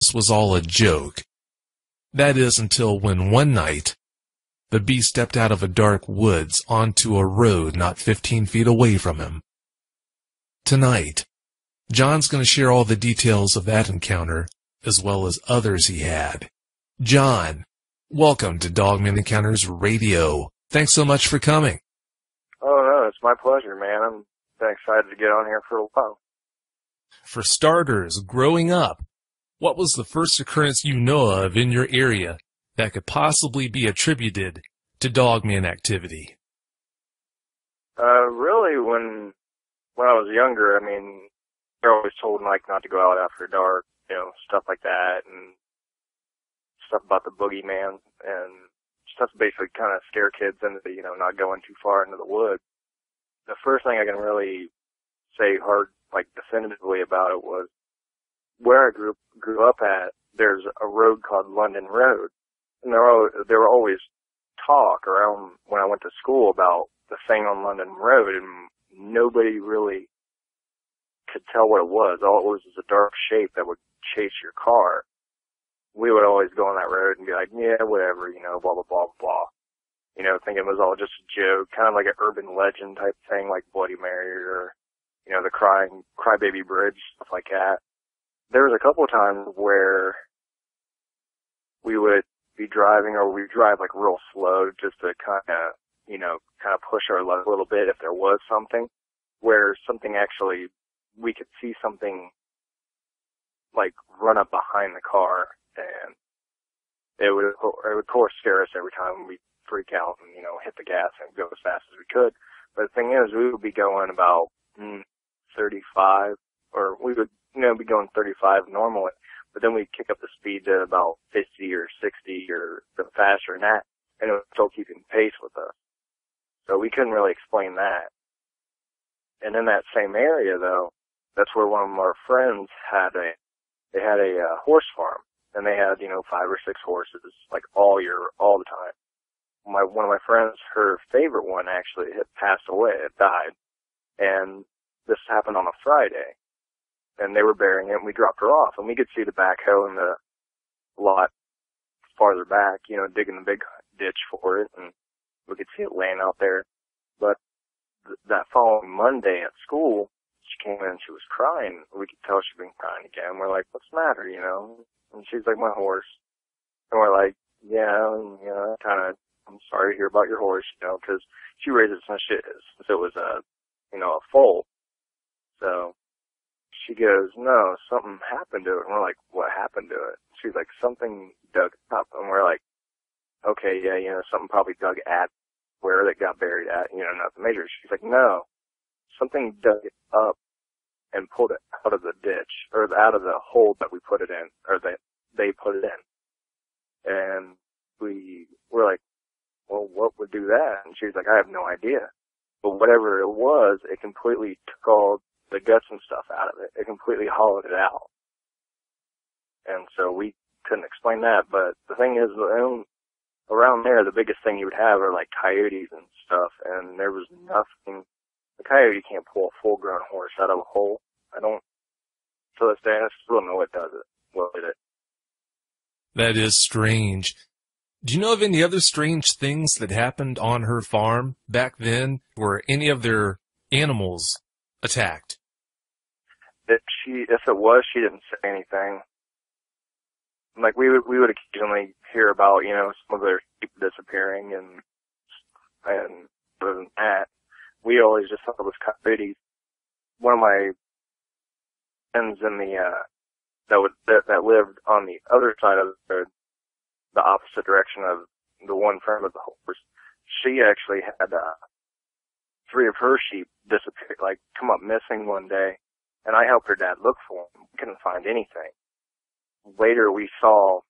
this was all a joke. That is until when one night, the beast stepped out of a dark woods onto a road not 15 feet away from him. Tonight, John's going to share all the details of that encounter, as well as others he had. John, welcome to Dogman Encounters Radio. Thanks so much for coming. Oh, no, it's my pleasure, man. I'm excited to get on here for a while. For starters, growing up, what was the first occurrence you know of in your area that could possibly be attributed to Dogman activity? Really, when I was younger, I mean, they're always told, like, not to go out after dark, you know, stuff like that, and stuff about the boogeyman, and stuff to basically kind of scare kids into, you know, not going too far into the woods. The first thing I can really say definitively about it was where I grew up at. There's a road called London Road, and there were always talk around when I went to school about the thing on London Road, and nobody really could tell what it was. All it was a dark shape that would chase your car. We would always go on that road and be like, yeah, whatever, you know, blah, blah, blah, blah. You know, thinking it was all just a joke, kind of like an urban legend type thing, like Bloody Mary or, you know, the Crybaby Bridge, stuff like that. There was a couple of times where we would be driving, or we'd drive like real slow just to kind of push our luck a little bit if there was something, where something actually, we could see something like run up behind the car, and it would of course scare us every time. We'd freak out and, you know, hit the gas and go as fast as we could. But the thing is, we would be going about 35, or we would, you know, be going 35 normally, but then we'd kick up the speed to about 50 or 60 or faster than that, and it was still keeping pace with us. So we couldn't really explain that. And in that same area, though, that's where one of our friends had a horse farm, and they had, you know, 5 or 6 horses, like all the time. One of my friends, her favorite one actually had passed away, had died, and this happened on a Friday, and they were burying it, and we dropped her off, and we could see the backhoe in the lot farther back, you know, digging the big ditch for it, and we could see it laying out there. But that following Monday at school, she came in and she was crying. We could tell she'd been crying again. We're like, what's the matter, you know? And she's like, my horse. And we're like, yeah, you know, I'm sorry to hear about your horse, you know, because she raised it since it was a foal. So she goes, no, something happened to it. And we're like, what happened to it? She's like, something dug up. And we're like, okay, yeah, you know, something probably dug at where it got buried at, you know, nothing major. She's like, no, something dug it up and pulled it out of the ditch, or out of the hole that we put it in, or that they put it in. And we were like, well, what would do that? And she's like, I have no idea. But whatever it was, it completely took all the guts and stuff out of it. It completely hollowed it out. And so we couldn't explain that. But the thing is, around there, the biggest thing you would have are like coyotes and stuff. And there was nothing. The coyote can't pull a full-grown horse out of a hole. To this day, I still don't know what does it. What did it? That is strange. Do you know of any other strange things that happened on her farm back then? Were any of their animals attacked? If it was, she didn't say anything. Like, we would occasionally hear about, you know, some of their sheep disappearing, and other than that, we always just thought it was coyotes. One of my friends in that lived on the other side of the opposite direction of the one friend of the horse, she actually had 3 of her sheep disappear, like come up missing one day, and I helped her dad look for them. We couldn't find anything. Later we saw,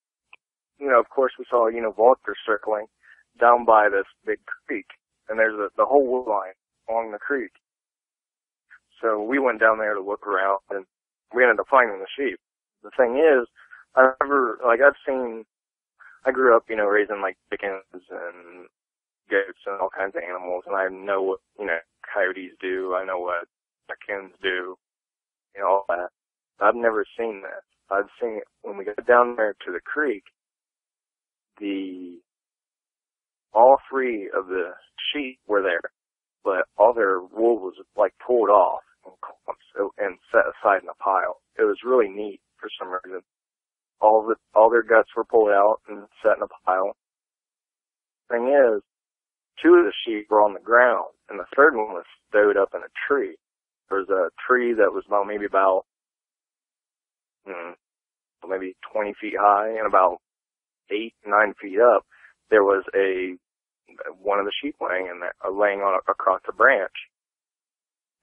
you know, of course we saw, you know, vultures circling down by this big creek, and there's the whole wood line along the creek. So we went down there to look around, and we ended up finding the sheep. The thing is, I grew up, you know, raising like chickens and goats and all kinds of animals, and I know what, you know, coyotes do. I know what raccoons do, you know, all that. I've never seen that. I'd seen when we got down there to the creek, all three of the sheep were there, but all their wool was like pulled off in clumps and set aside in a pile. It was really neat for some reason. All their guts were pulled out and set in a pile. Thing is, two of the sheep were on the ground, and the third one was stowed up in a tree. There was a tree that was maybe about 20 feet high, and about 8, 9 feet up, there was one of the sheep laying on across the branch.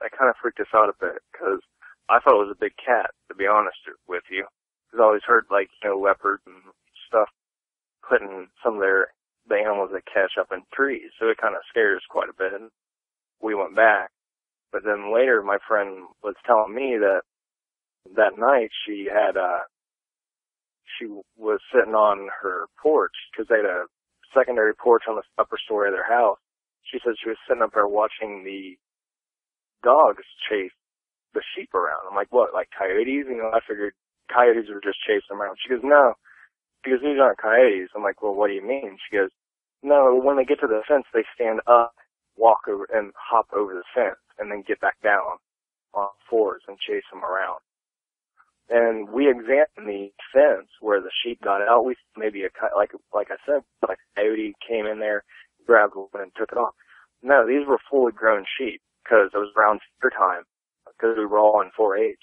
That kind of freaked us out a bit, because I thought it was a big cat, to be honest with you. Because I always heard, leopards and stuff putting some of the animals they catch up in trees, so it kind of scared us quite a bit, and we went back. But then later, my friend was telling me that night she was sitting on her porch, because they had a secondary porch on the upper story of their house. She said she was sitting up there watching the dogs chase the sheep around. I'm like, what, like coyotes? I figured coyotes were just chasing them around. She goes, no. She goes, these aren't coyotes. I'm like, well, what do you mean? She goes, no, when they get to the fence, they stand up, walk over, and hop over the fence, and then get back down on fours and chase them around. And we examined the fence where the sheep got out. We maybe like I said, like a coyote came in there, grabbed one, and took it off. No, these were fully grown sheep, because it was around fair time, because we were all in 4-H.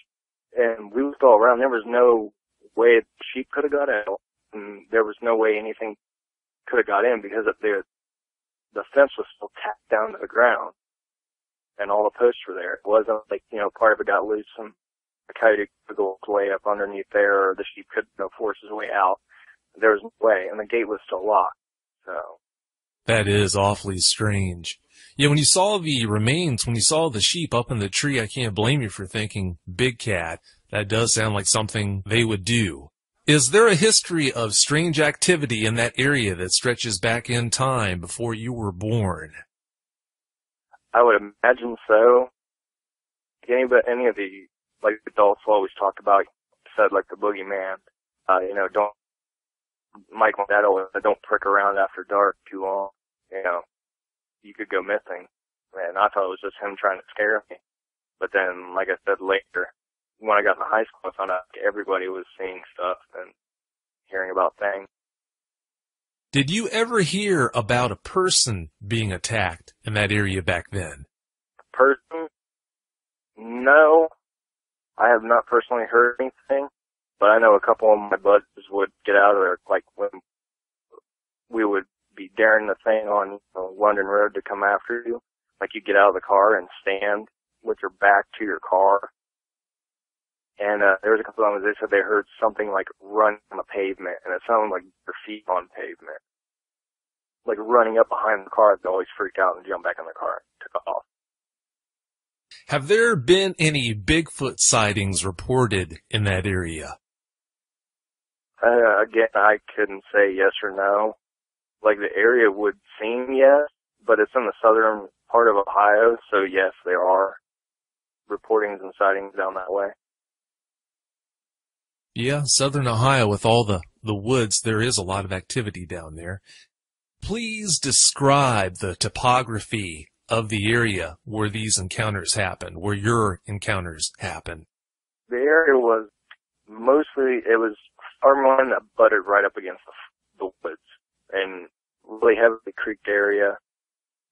And we looked all around. There was no way the sheep could have got out, and there was no way anything could have got in, because the fence was still tacked down to the ground, and all the posts were there. It wasn't like, part of it got loose and a coyote could go way up underneath there, or the sheep could force his way out. There was no way, and the gate was still locked. So that is awfully strange. Yeah, when you saw the remains, when you saw the sheep up in the tree, I can't blame you for thinking big cat. That does sound like something they would do. Is there a history of strange activity in that area that stretches back in time before you were born? I would imagine so. Any of the adults always talk about, said like the boogeyman. Mike and Dad always said, don't prick around after dark too long. You could go missing. And I thought it was just him trying to scare me. But then, like I said later, when I got into high school, I found out everybody was seeing stuff and hearing about things. Did you ever hear about a person being attacked in that area back then? A person? No. I have not personally heard anything, but I know a couple of my buds would get out of there, like when we would be daring the thing on London Road to come after you. Like you get out of the car and stand with your back to your car. And there was a couple of times they said they heard something like run on the pavement, and it sounded like their feet on pavement. Like running up behind the car, they always freaked out and jumped back in the car and took off. Have there been any Bigfoot sightings reported in that area? Again, I couldn't say yes or no. Like the area would seem yes, but it's in the southern part of Ohio, so yes, there are reportings and sightings down that way. Yeah, southern Ohio with all the woods, there is a lot of activity down there. Please describe the topography of the area where these encounters happened, where your encounters happened. The area was it was farmland that butted right up against the woods, and really heavily creeked area.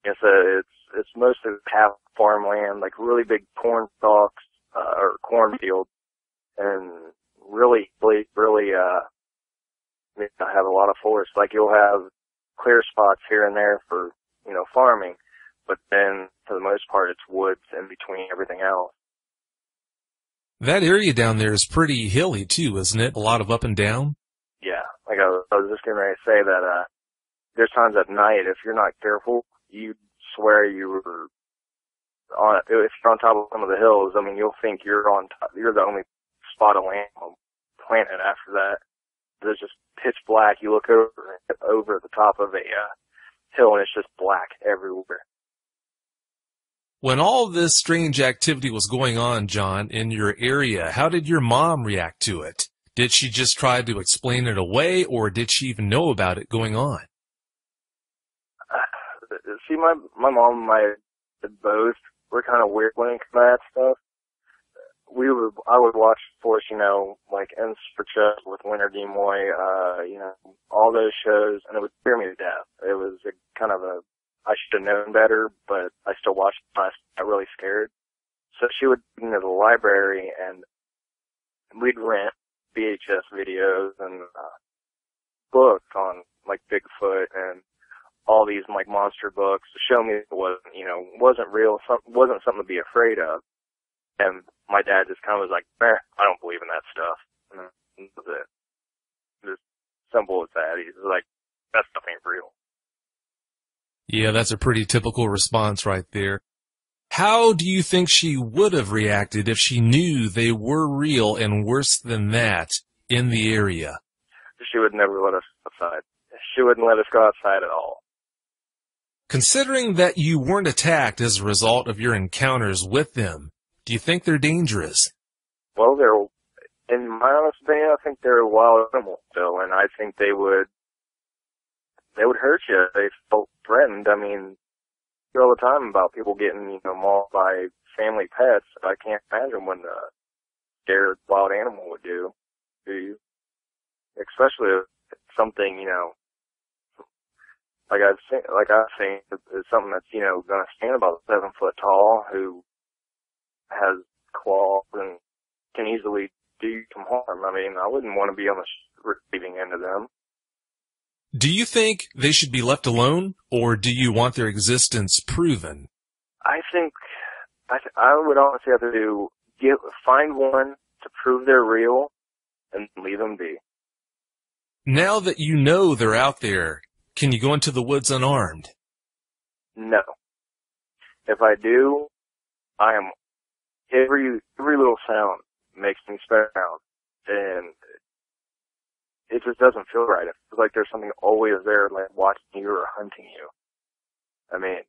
It's mostly half farmland, like really big corn stalks, or cornfields, and really have a lot of forest. Like you'll have clear spots here and there for, farming, but then for the most part it's woods in between everything else. That area down there is pretty hilly too, isn't it? A lot of up and down? Yeah. Like I was just getting ready to say that, there's times at night, if you're not careful, you'd swear you were if you're on top of some of the hills, you'll think you're on top, you're the only spot of land on the planet after that. It's just pitch black. You look over the top of a hill and it's just black everywhere. When all this strange activity was going on, John, in your area, how did your mom react to it? Did she just try to explain it away, or did she even know about it going on? See, my mom and my dad both were kind of weird when it came to that stuff. I would watch, of course, like Ends for Chess with Leonard Nimoy, all those shows, and it would scare me to death. It was I should have known better, but I still watched it. I got really scared. So she would go into the library, and we'd rent VHS videos and books on like Bigfoot and all these like monster books to show me it wasn't real, wasn't something to be afraid of. And my dad just kind of was like, I don't believe in that stuff. And that was it. Just simple as that. He's like, that stuff ain't real. Yeah, that's a pretty typical response right there. How do you think she would have reacted if she knew they were real and, worse than that, in the area? She would never let us outside. She wouldn't let us go outside at all. Considering that you weren't attacked as a result of your encounters with them, do you think they're dangerous? Well, in my honest opinion, I think they're a wild animal still, and I think they would hurt you if they felt threatened. I mean, I hear all the time about people getting, mauled by family pets. I can't imagine what a scared wild animal would do to you. Especially if it's something, like I've seen, it's something that's, going to stand about 7 foot tall, who has claws and can easily do you some harm. I mean, I wouldn't want to be on the receiving end of them. Do you think they should be left alone, or do you want their existence proven? I think I would honestly have to find one to prove they're real and leave them be. Now that you know they're out there, can you go into the woods unarmed? No. If I do, I am every little sound makes me spare out, and it just doesn't feel right. It feels like there's something always there, like watching you or hunting you. I mean,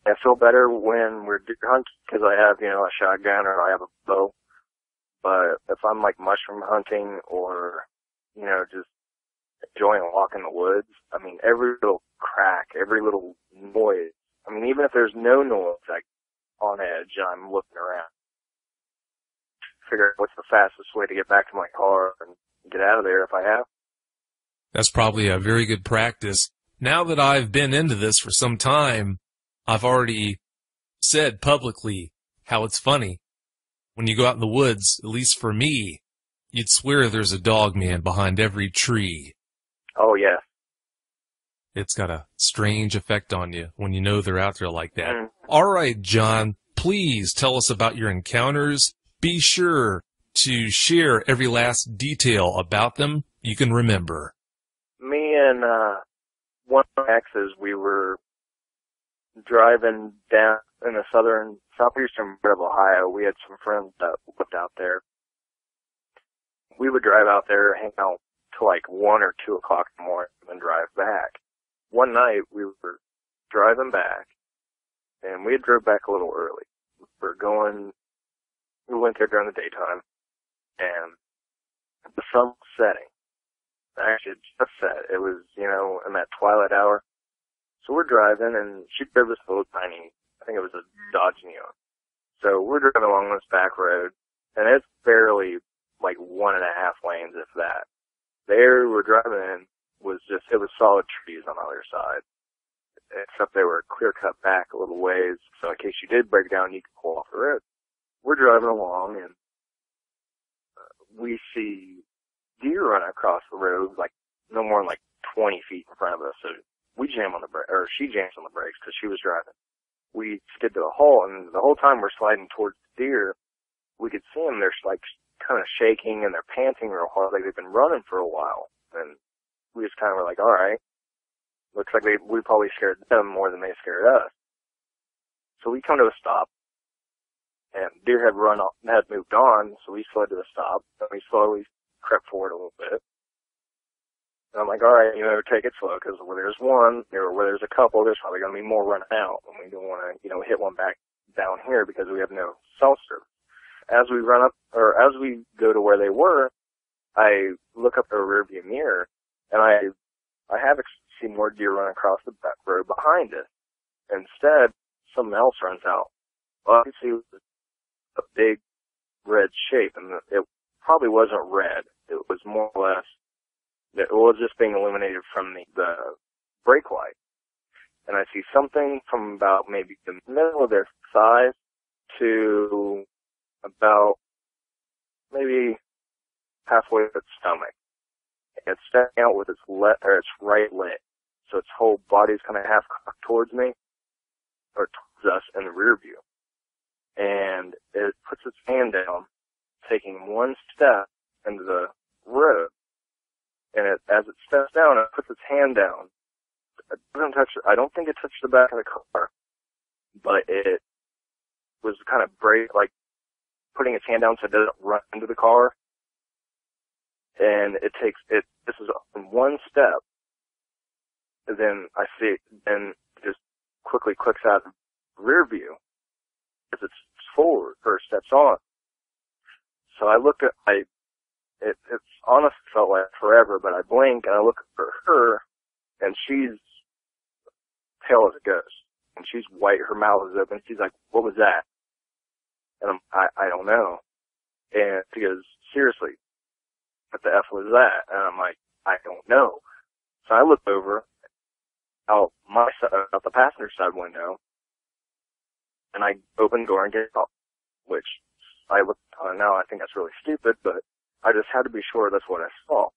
I feel better when we're deer hunting because I have, a shotgun or I have a bow. But if I'm like mushroom hunting or, just enjoying a walk in the woods, I mean, every little crack, every little noise, I mean, even if there's no noise, like on edge, I'm looking around. Figure out what's the fastest way to get back to my car and get out of there if I have. That's probably a very good practice. Now that I've been into this for some time, I've already said publicly how it's funny. When you go out in the woods, at least for me, you'd swear there's a dog man behind every tree. Oh, yeah. It's got a strange effect on you when you know they're out there like that. Mm. All right, John, please tell us about your encounters. Be sure to share every last detail about them you can remember. Me and one of my exes, we were driving down in the southeastern part of Ohio. We had some friends that lived out there. We would drive out there, hang out till like 1 or 2 o'clock in the morning, and then drive back. One night, we were driving back, and we had drove back a little early. We went there during the daytime, and the sun was setting. Actually, it just set. It was, in that twilight hour. So we're driving, and she drove this little tiny, I think it was a Dodge Neon. So we're driving along this back road, and it's barely like 1.5 lanes, if that. The area we're driving in it was solid trees on the other side. Except they were clear cut back a little ways, so in case you did break down, you could pull off the road. We're driving along, and we see deer run across the road, like no more than like 20 feet in front of us. So we jam on the brake, or she jams on the brakes because she was driving. We skid to a halt, and the whole time we're sliding towards the deer, we could see them. They're like kind of shaking and they're panting real hard, like they've been running for a while. And we just kind of were like, all right, looks like we probably scared them more than they scared us. So we come to a stop, and deer had moved on, so we slid to the stop, and we slowly crept forward a little bit. And I'm like, all right, take it slow, because where there's one, or where there's a couple, there's probably going to be more running out, and we don't want to, hit one back down here because we have no cell service. as we run up, or as we go to where they were, I look up the rearview mirror, and I haven't seen more deer run across the back road behind us. Instead, something else runs out. All I could see was a big red shape, and it probably wasn't red. It was more or less, it was just being illuminated from the brake light. And I see something from about maybe the middle of their thighs to about maybe halfway up its stomach. It's sticking out with its right leg. So its whole body's kind of half cocked towards me, or towards us in the rear view. And it puts its hand down, taking one step into the road. And as it steps down, it puts its hand down. It doesn't touch, I don't think it touched the back of the car, but it was kind of like putting its hand down so it doesn't run into the car. And this is on one step. And then I see it, and it just quickly clicks out of the rear view as it's forward or steps on. So I look at, it's honestly felt like forever, but I blink and I look for her, and she's pale as a ghost, and she's white, her mouth is open. She's like, "What was that?" And I don't know. And she goes, "Seriously, what the F was that?" And I'm like, "I don't know." So I look over out the passenger side window, and I open the door and get out, which I look now. I think that's really stupid, but I just had to be sure that's what I saw.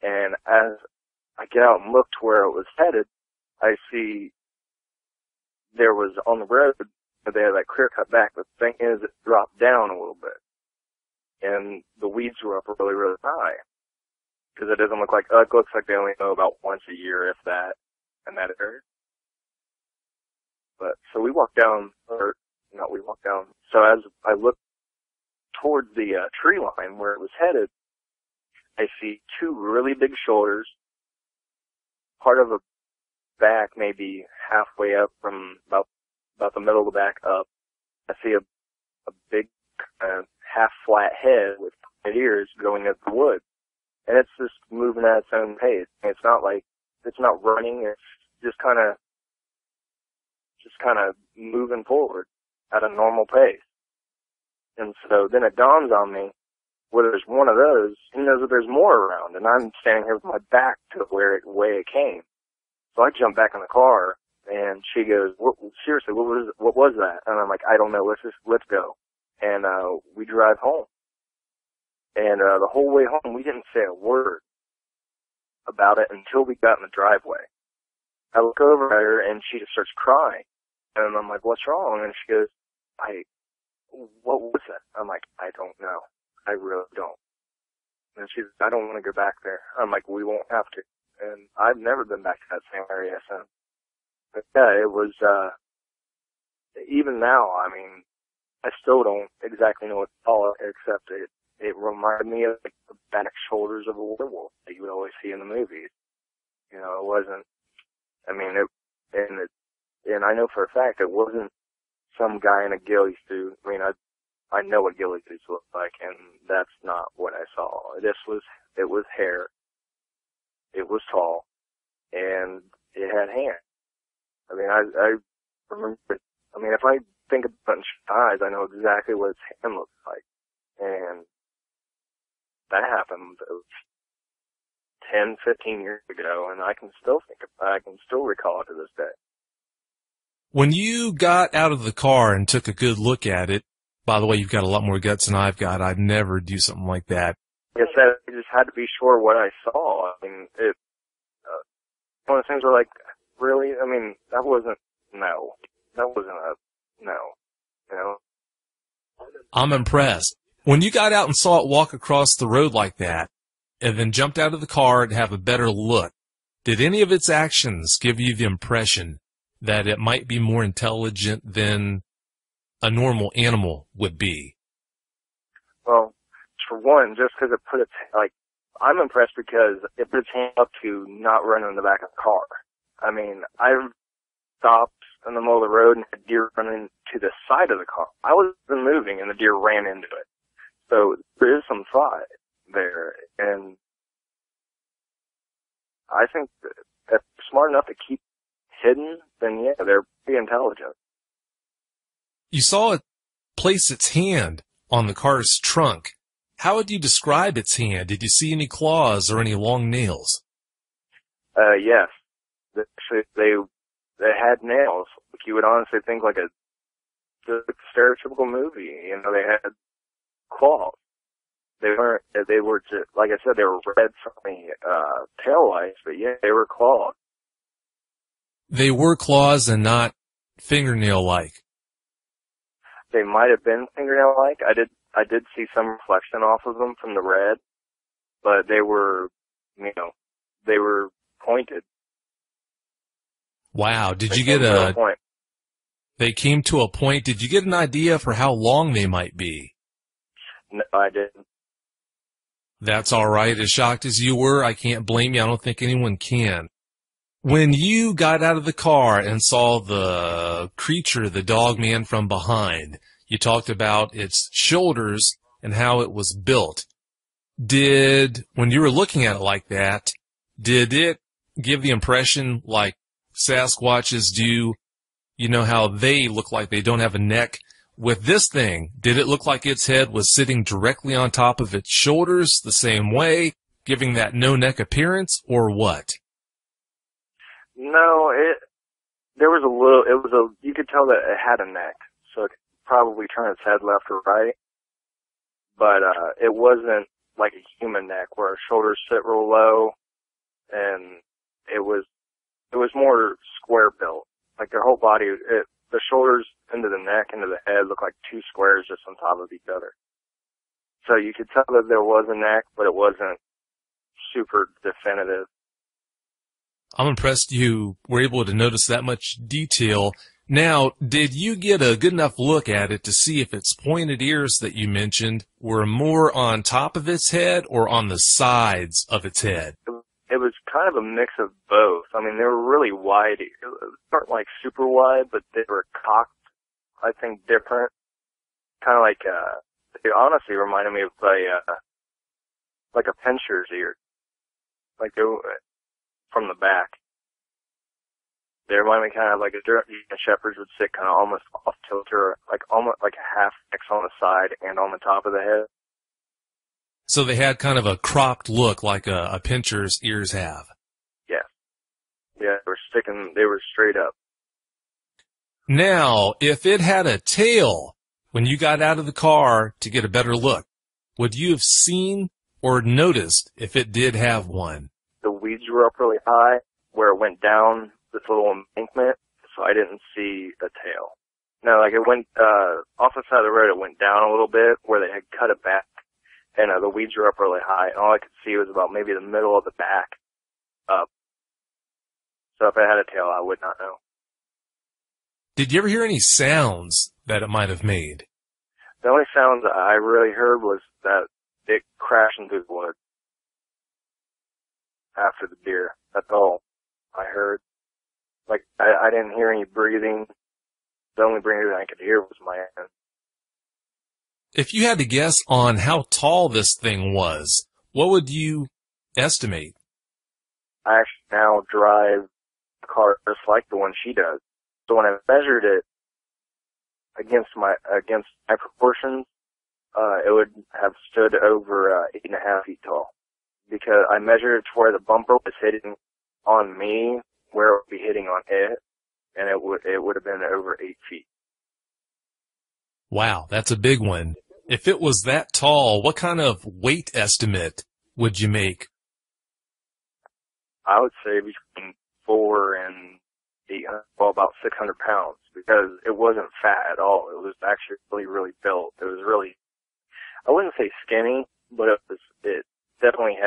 And as I get out and look to where it was headed, I see there was on the road, they had that clear cut back. The thing is, it dropped down a little bit, and the weeds were up really, really high. Because it doesn't look like, it looks like they only mow about once a year, if that, in that area. But, so we walked down, so as I look towards the tree line where it was headed, I see two really big shoulders, part of a back maybe halfway up from about the middle of the back up. I see a big half-flat head with pointed ears going up the wood. And it's just moving at its own pace. It's not like, it's not running, it's just kind of moving forward at a normal pace. And so then it dawns on me, where there's one of those, he knows that there's more around, and I'm standing here with my back to the way it came. So I jump back in the car, and she goes, "Seriously, what was that?" And I'm like, "I don't know, let's go." And we drive home. And the whole way home, we didn't say a word about it until we got in the driveway. I look over at her, and she just starts crying. And I'm like, "What's wrong?" And she goes, "What was that?" I'm like, "I don't know. I really don't." And she's, "I don't want to go back there." I'm like, "We won't have to." And I've never been back to that same area since. But yeah, it was, even now, I mean, I still don't exactly know what to call it, except it reminded me of like, the back shoulders of a werewolf that you would always see in the movies. You know, it wasn't, I mean, and I know for a fact it wasn't some guy in a ghillie suit. I mean, I know what ghillie suits look like, and that's not what I saw. It was hair. It was tall, and it had hands. I mean, I remember, if I think of Bunch eyes, I know exactly what its hand looks like. And that happened 10, 15 years ago, and I can still recall it to this day. When you got out of the car and took a good look at it, by the way, you've got a lot more guts than I've got. I'd never do something like that. Like I said, I just had to be sure what I saw. I mean, one of the things were like, really? I mean, that wasn't a no, you know? I'm impressed. When you got out and saw it walk across the road like that, and then jumped out of the car to have a better look, did any of its actions give you the impression that it might be more intelligent than a normal animal would be? Well, for one, just because I'm impressed because it put its hand up to not run in the back of the car. I mean, I've stopped in the middle of the road and had deer running to the side of the car. I wasn't moving, and the deer ran into it. So there is some thought there, and I think that if they're smart enough to keep hidden, then yeah, they're pretty intelligent. You saw it place its hand on the car's trunk. How would you describe its hand? Did you see any claws or any long nails? Yes. Actually, they had nails. Like you would honestly think like a stereotypical movie. You know, they had claws. They were just, like I said, they were red from the tail lights, but yeah, they were claws. They were claws and not fingernail-like. They might have been fingernail-like. I did see some reflection off of them from the red, but they were, you know, they were pointed. Wow. Did you get a point? They came to a point. Did you get an idea for how long they might be? No, I didn't. That's all right. As shocked as you were, I can't blame you. I don't think anyone can. When you got out of the car and saw the creature, the dog man from behind, you talked about its shoulders and how it was built. When you were looking at it like that, did it give the impression like Sasquatches do? You know how they look like they don't have a neck? With this thing, did it look like its head was sitting directly on top of its shoulders the same way, giving that no-neck appearance, or what? No, you could tell that it had a neck, so it could probably turn its head left or right, but it wasn't like a human neck where our shoulders sit real low, and it was more square built. Like their whole body, the shoulders into the neck, into the head look like two squares just on top of each other. So you could tell that there was a neck, but it wasn't super definitive. I'm impressed you were able to notice that much detail. Now, did you get a good enough look at it to see if its pointed ears that you mentioned were more on top of its head or on the sides of its head? It was kind of a mix of both. I mean, they were really wide. They weren't like super wide, but they were cocked, I think, different. Kind of like, they honestly reminded me of like a pincher's ear. Like they were from the back. They remind me kind of like a shepherd's would sit kind of almost off kilter, like almost like a half X on the side and on the top of the head. So they had kind of a cropped look like a pincher's ears have. Yeah. Yeah, they were straight up. Now, if it had a tail when you got out of the car to get a better look, would you have seen or noticed if it did have one? The weeds were up really high where it went down this little embankment, so I didn't see a tail. No, like it went, off the side of the road, it went down a little bit where they had cut it back, and the weeds were up really high, and all I could see was about maybe the middle of the back up. So if it had a tail, I would not know. Did you ever hear any sounds that it might have made? The only sounds that I really heard was that it crashed into the woods after the deer. That's all I heard. Like, I didn't hear any breathing. The only breathing I could hear was my own. If you had to guess on how tall this thing was, what would you estimate? I actually now drive a car just like the one she does. So when I measured it against my proportions, it would have stood over 8.5 feet tall. Because I measured it to where the bumper was hitting on me, where it would be hitting on it, and it would have been over 8 feet. Wow, that's a big one. If it was that tall, what kind of weight estimate would you make? I would say between 400 and 800, well, about 600 pounds, because it wasn't fat at all. It was actually really, really built. It was really, I wouldn't say skinny, but it was definitely,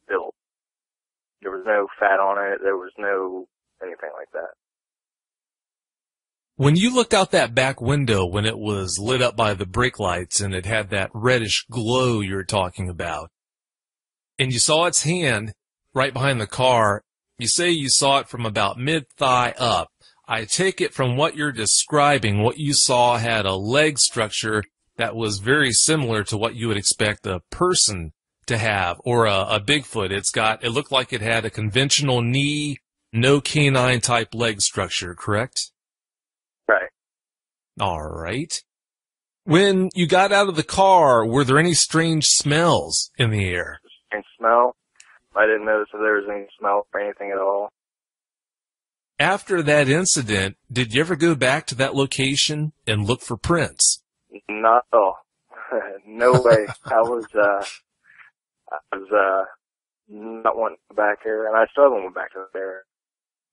built. There was no fat on it. There was no anything like that. When you looked out that back window when it was lit up by the brake lights and it had that reddish glow you were talking about, and you saw its hand right behind the car, You say you saw it from about mid-thigh up. I take it from what you're describing, what you saw had a leg structure that was very similar to what you would expect a person to have, or a Bigfoot. It looked like it had a conventional knee, no canine type leg structure, correct? Right. All right. When you got out of the car, were there any strange smells in the air? And smell. I didn't notice if there was any smell or anything at all. After that incident, did you ever go back to that location and look for prints? Not at all. No way. I was not wanting to go back here, and I still haven't went back to there.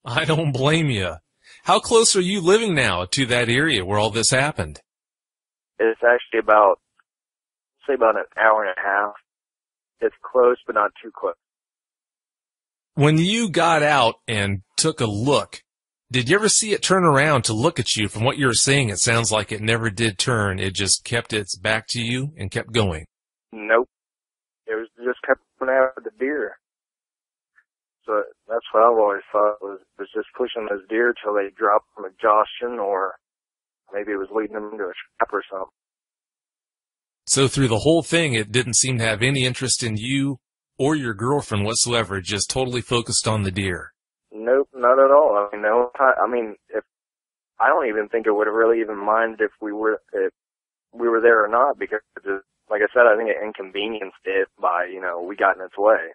I don't blame you. How close are you living now to that area where all this happened? It's actually about an hour and a half. It's close, but not too close. When you got out and took a look, did you ever see it turn around to look at you? From what you're saying, it sounds like it never did turn. It just kept its back to you and kept going. Nope. It was just kept coming after the deer. So that's what I've always thought was just pushing those deer till they dropped from exhaustion, or maybe it was leading them into a trap or something. So through the whole thing, it didn't seem to have any interest in you or your girlfriend whatsoever, just totally focused on the deer. Nope, not at all. If I don't even think it would have really even minded if we were there or not, because just, like I said, I think it inconvenienced it by, we got in its way.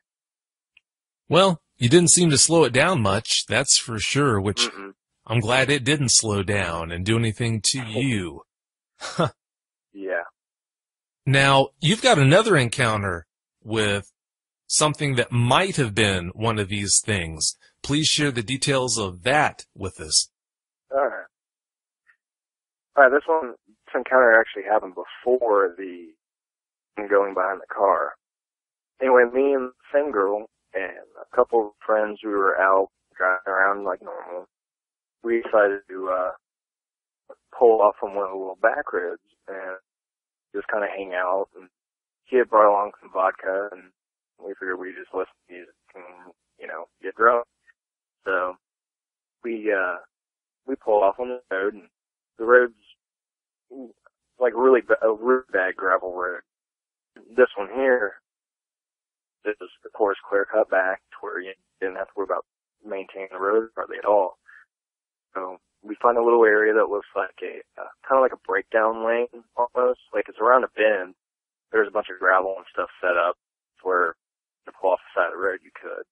Well, you didn't seem to slow it down much, that's for sure, which I'm glad it didn't slow down and do anything to you. Yeah. Now, you've got another encounter with something that might have been one of these things. Please share the details of that with us. All right, this encounter actually happened before the going behind the car. Anyway, me and the same girl and a couple of friends, we were out driving around like normal. We decided to pull off on one of the little back roads and just kind of hang out. And he had brought along some vodka, and we figured we'd just listen to music and, get drunk. So we pulled off on the road, and the road's like a really bad gravel road. This one here is, of course, clear cut back to where you didn't have to worry about maintaining the road hardly at all. So we find a little area that looks like kind of like a breakdown lane almost. Like it's around a bend. There's a bunch of gravel and stuff set up where to pull off the side of the road you could.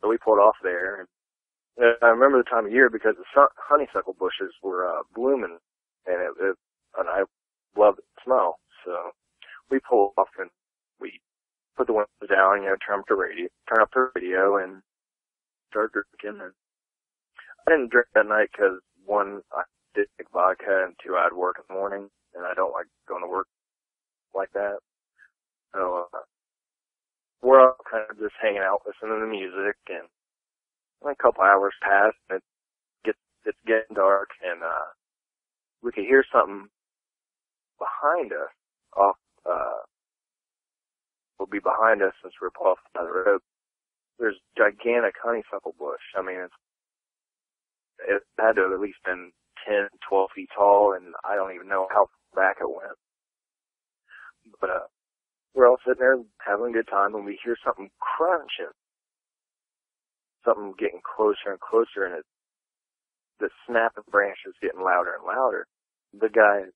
So we pulled off there. And I remember the time of year because the honeysuckle bushes were blooming, and and I loved the smell. So we pulled off and we put the windows down, turn up the radio, and start drinking. And I didn't drink that night because, one, I did take vodka, and two, I had work in the morning, and I don't like going to work like that. So we're all kind of just hanging out, listening to the music, and a couple hours pass, and it's getting dark, and we could hear something behind us will be behind us since we're off the road. There's a gigantic honeysuckle bush. I mean, it had to have at least been 10, 12 feet tall, and I don't even know how far back it went. But we're all sitting there having a good time, and we hear something crunching. Something getting closer and closer, and the snapping branch is getting louder and louder. The guy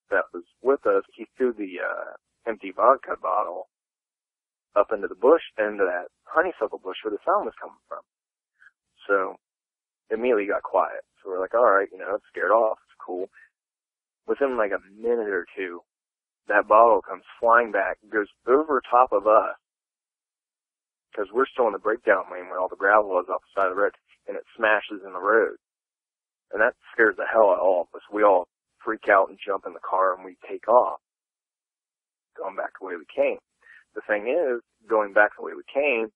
that was with us, he threw the empty vodka bottle up into the bush, into that honeysuckle bush where the sound was coming from. So immediately got quiet. So we're like, all right, it's scared off. It's cool. Within like a minute or two, that bottle comes flying back, goes over top of us, because we're still in the breakdown lane where all the gravel is off the side of the road, and it smashes in the road. And that scares the hell out of all of us. We all freak out and jump in the car, and we take off, going back the way we came. The thing is, going back the way we came,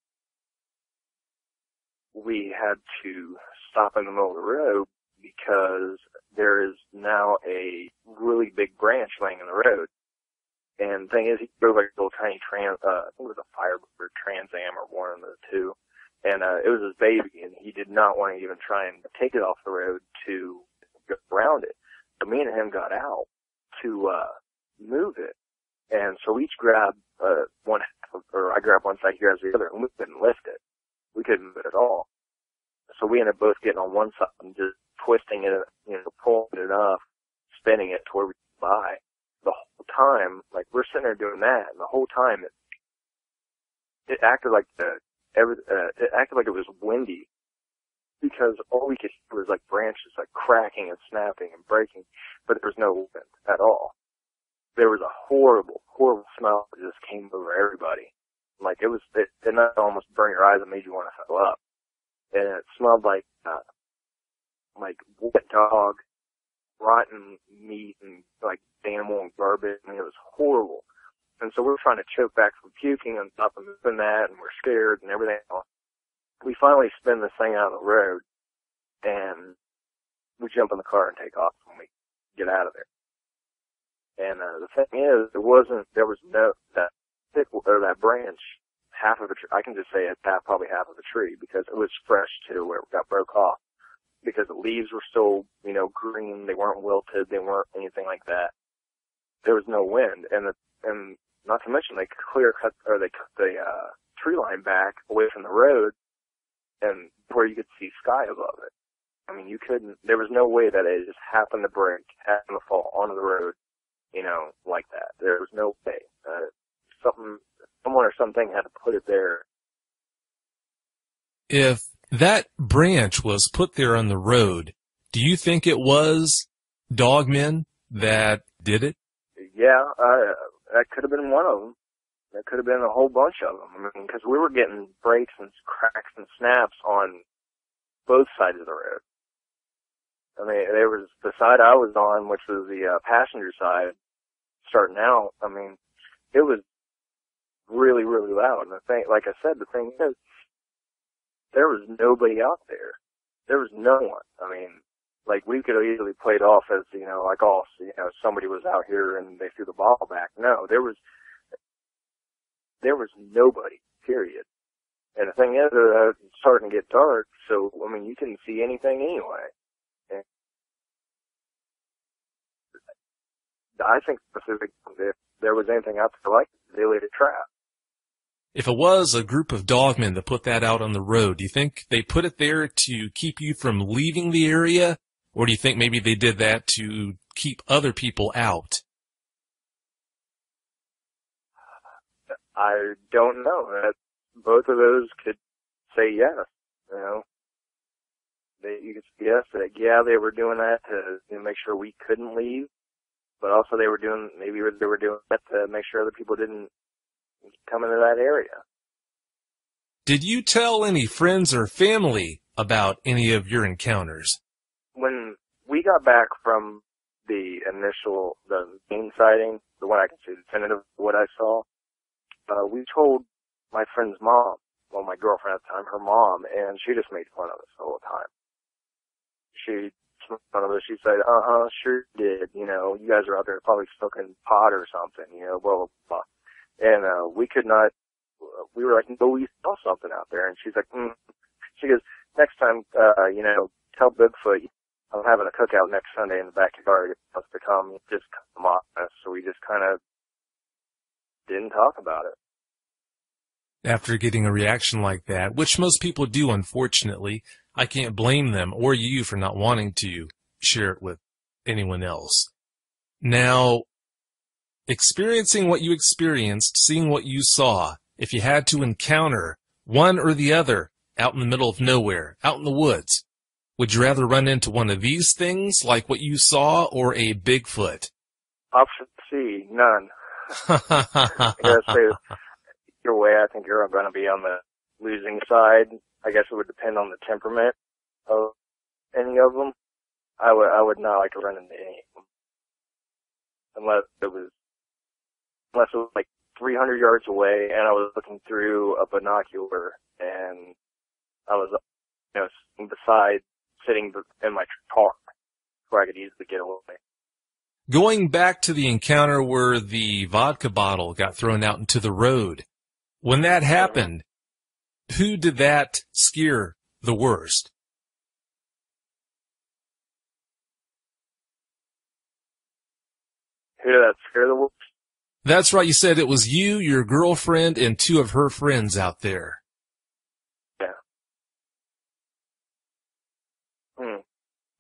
we had to stop in the middle of the road because there is now a really big branch laying in the road. And the thing is, he drove like a little tiny I think it was a Firebird Trans Am or one of the two. And it was his baby, and he did not want to even try and take it off the road to go around it. So me and him got out to move it. And so we each grabbed one half, or I grabbed one side, he grabs the other, and we couldn't lift it. We couldn't move it at all. So we ended up both getting on one side and just twisting it, pulling it up, spinning it to where we could buy. The whole time, like, we're sitting there doing that, and the whole time it acted like it acted like it was windy, because all we could hear was like branches like cracking and snapping and breaking, but there was no wind at all. There was a horrible, horrible smell that just came over everybody. Like, it almost burned your eyes and made you want to throw up. And it smelled like wet dog, rotten meat, and like animal and garbage. I mean, it was horrible. And so we're trying to choke back from puking and stuff and moving that, and we're scared and everything else. We finally spin this thing out of the road, and we jump in the car and take off when we get out of there. And the thing is, there was no, that thick, or that branch, half of the tree, I can just say it's probably half of the tree, because it was fresh too, where it got broke off. Because the leaves were still, green, they weren't wilted, they weren't anything like that. There was no wind, and not to mention they cut the tree line back away from the road, and where you could see sky above it. I mean, there was no way that it just happened to break, happened to fall onto the road, like that. There was no way. Someone or something had to put it there. If that branch was put there on the road, do you think it was dogmen that did it? Yeah, that could have been one of them. There could have been a whole bunch of them. I mean, because we were getting breaks and cracks and snaps on both sides of the road. I mean, there was the side I was on, which was the passenger side, starting out. I mean, it was really, really loud. And the thing, like I said, the thing is, there was nobody out there. There was no one. I mean, like, we could have easily played off as, like, somebody was out here and they threw the ball back. No, there was nobody, period. And the thing is, it's starting to get dark, so, I mean, you couldn't see anything anyway. And I think specifically, if there was anything out there like it, they laid a trap. If it was a group of dogmen that put that out on the road, do you think they put it there to keep you from leaving the area? Or do you think maybe they did that to keep other people out? I don't know. Both of those could say yes. You could say yes, that they were doing that to make sure we couldn't leave, but also they were doing that to make sure other people didn't come into that area. Did you tell any friends or family about any of your encounters? When we got back from the main sighting, the one I can say definitive what I saw, we told my friend's mom, well, my girlfriend at the time, her mom, and she just made fun of us the whole time. She made fun of us. She said, sure did, you guys are out there probably smoking pot or something, blah, blah, blah. And we were like, no, we saw something out there. And she's like, She goes, next time, tell Bigfoot I'm having a cookout next Sunday in the backyard. It wants to come, just come on us. So we just kind of didn't talk about it. After getting a reaction like that, which most people do, unfortunately, I can't blame them or you for not wanting to share it with anyone else. Now, experiencing what you experienced, seeing what you saw, if you had to encounter one or the other out in the middle of nowhere, out in the woods, would you rather run into one of these things, like what you saw, or a Bigfoot? Option C, none. I gotta say, either way, I think you're going to be on the losing side. I guess it would depend on the temperament of any of them. I would not like to run into any of them. Unless it was like 300 yards away and I was looking through a binocular and I was, sitting in my car where I could easily get away. Going back to the encounter where the vodka bottle got thrown out into the road, when that happened, Who did that scare the worst? Who did that scare the worst? That's right, you said it was you, your girlfriend, and two of her friends out there. Yeah.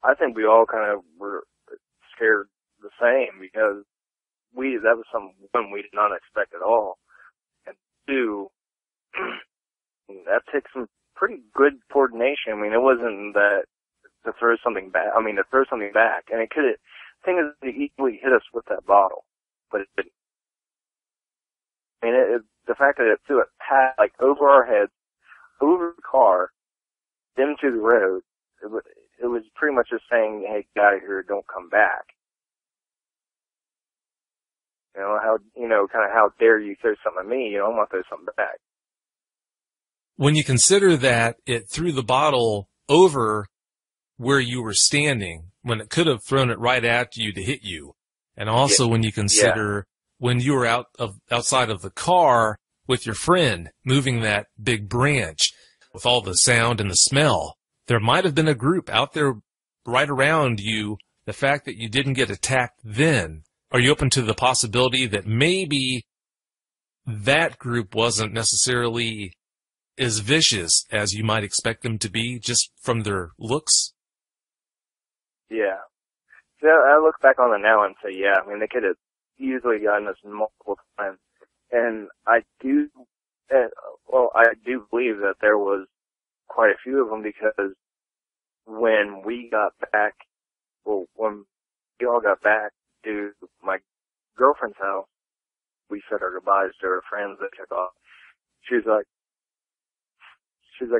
I think we all kind of were scared the same because that was something we did not expect at all. And two, that takes some pretty good coordination. I mean, it wasn't that to throw something back. I mean, to throw something back, and it could. The thing is, it easily hit us with that bottle, but it didn't. I mean, the fact that it threw it past, like over our heads, over the car, into the road. It was pretty much just saying, "Hey, get out of here! Don't come back." Kind of how dare you throw something at me? I'm gonna throw something back. When you consider that it threw the bottle over where you were standing, when it could have thrown it right at you to hit you, and also when you consider when you were outside of the car with your friend moving that big branch with all the sound and the smell, there might have been a group out there right around you. The fact that you didn't get attacked then, are you open to the possibility that maybe that group wasn't necessarily as vicious as you might expect them to be just from their looks? Yeah. So I look back on it now and say, yeah, I mean, they could have easily gotten us multiple times. And I do believe that there was quite a few of them because when we got back, when we all got back to my girlfriend's house, we said our goodbyes to our friends that took off. She's like,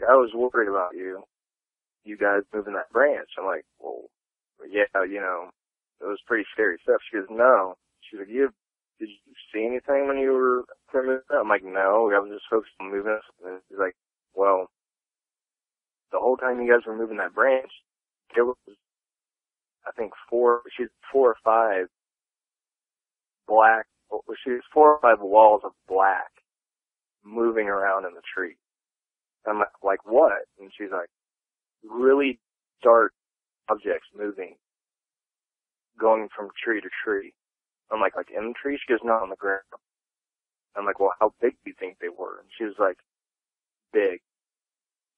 I was worried about you guys moving that branch. I'm like, well, yeah, it was pretty scary stuff. She goes, no. She's like, did you see anything when you were moving it? I'm like, no, I was just focused on moving it. And she's like, well, the whole time you guys were moving that branch, there was, I think, four or five walls of black moving around in the tree. I'm like, what? And she's like, really dark objects moving, going from tree to tree. I'm like in the tree? She goes, no, on the ground. I'm like, well, how big do you think they were? And she was like, big.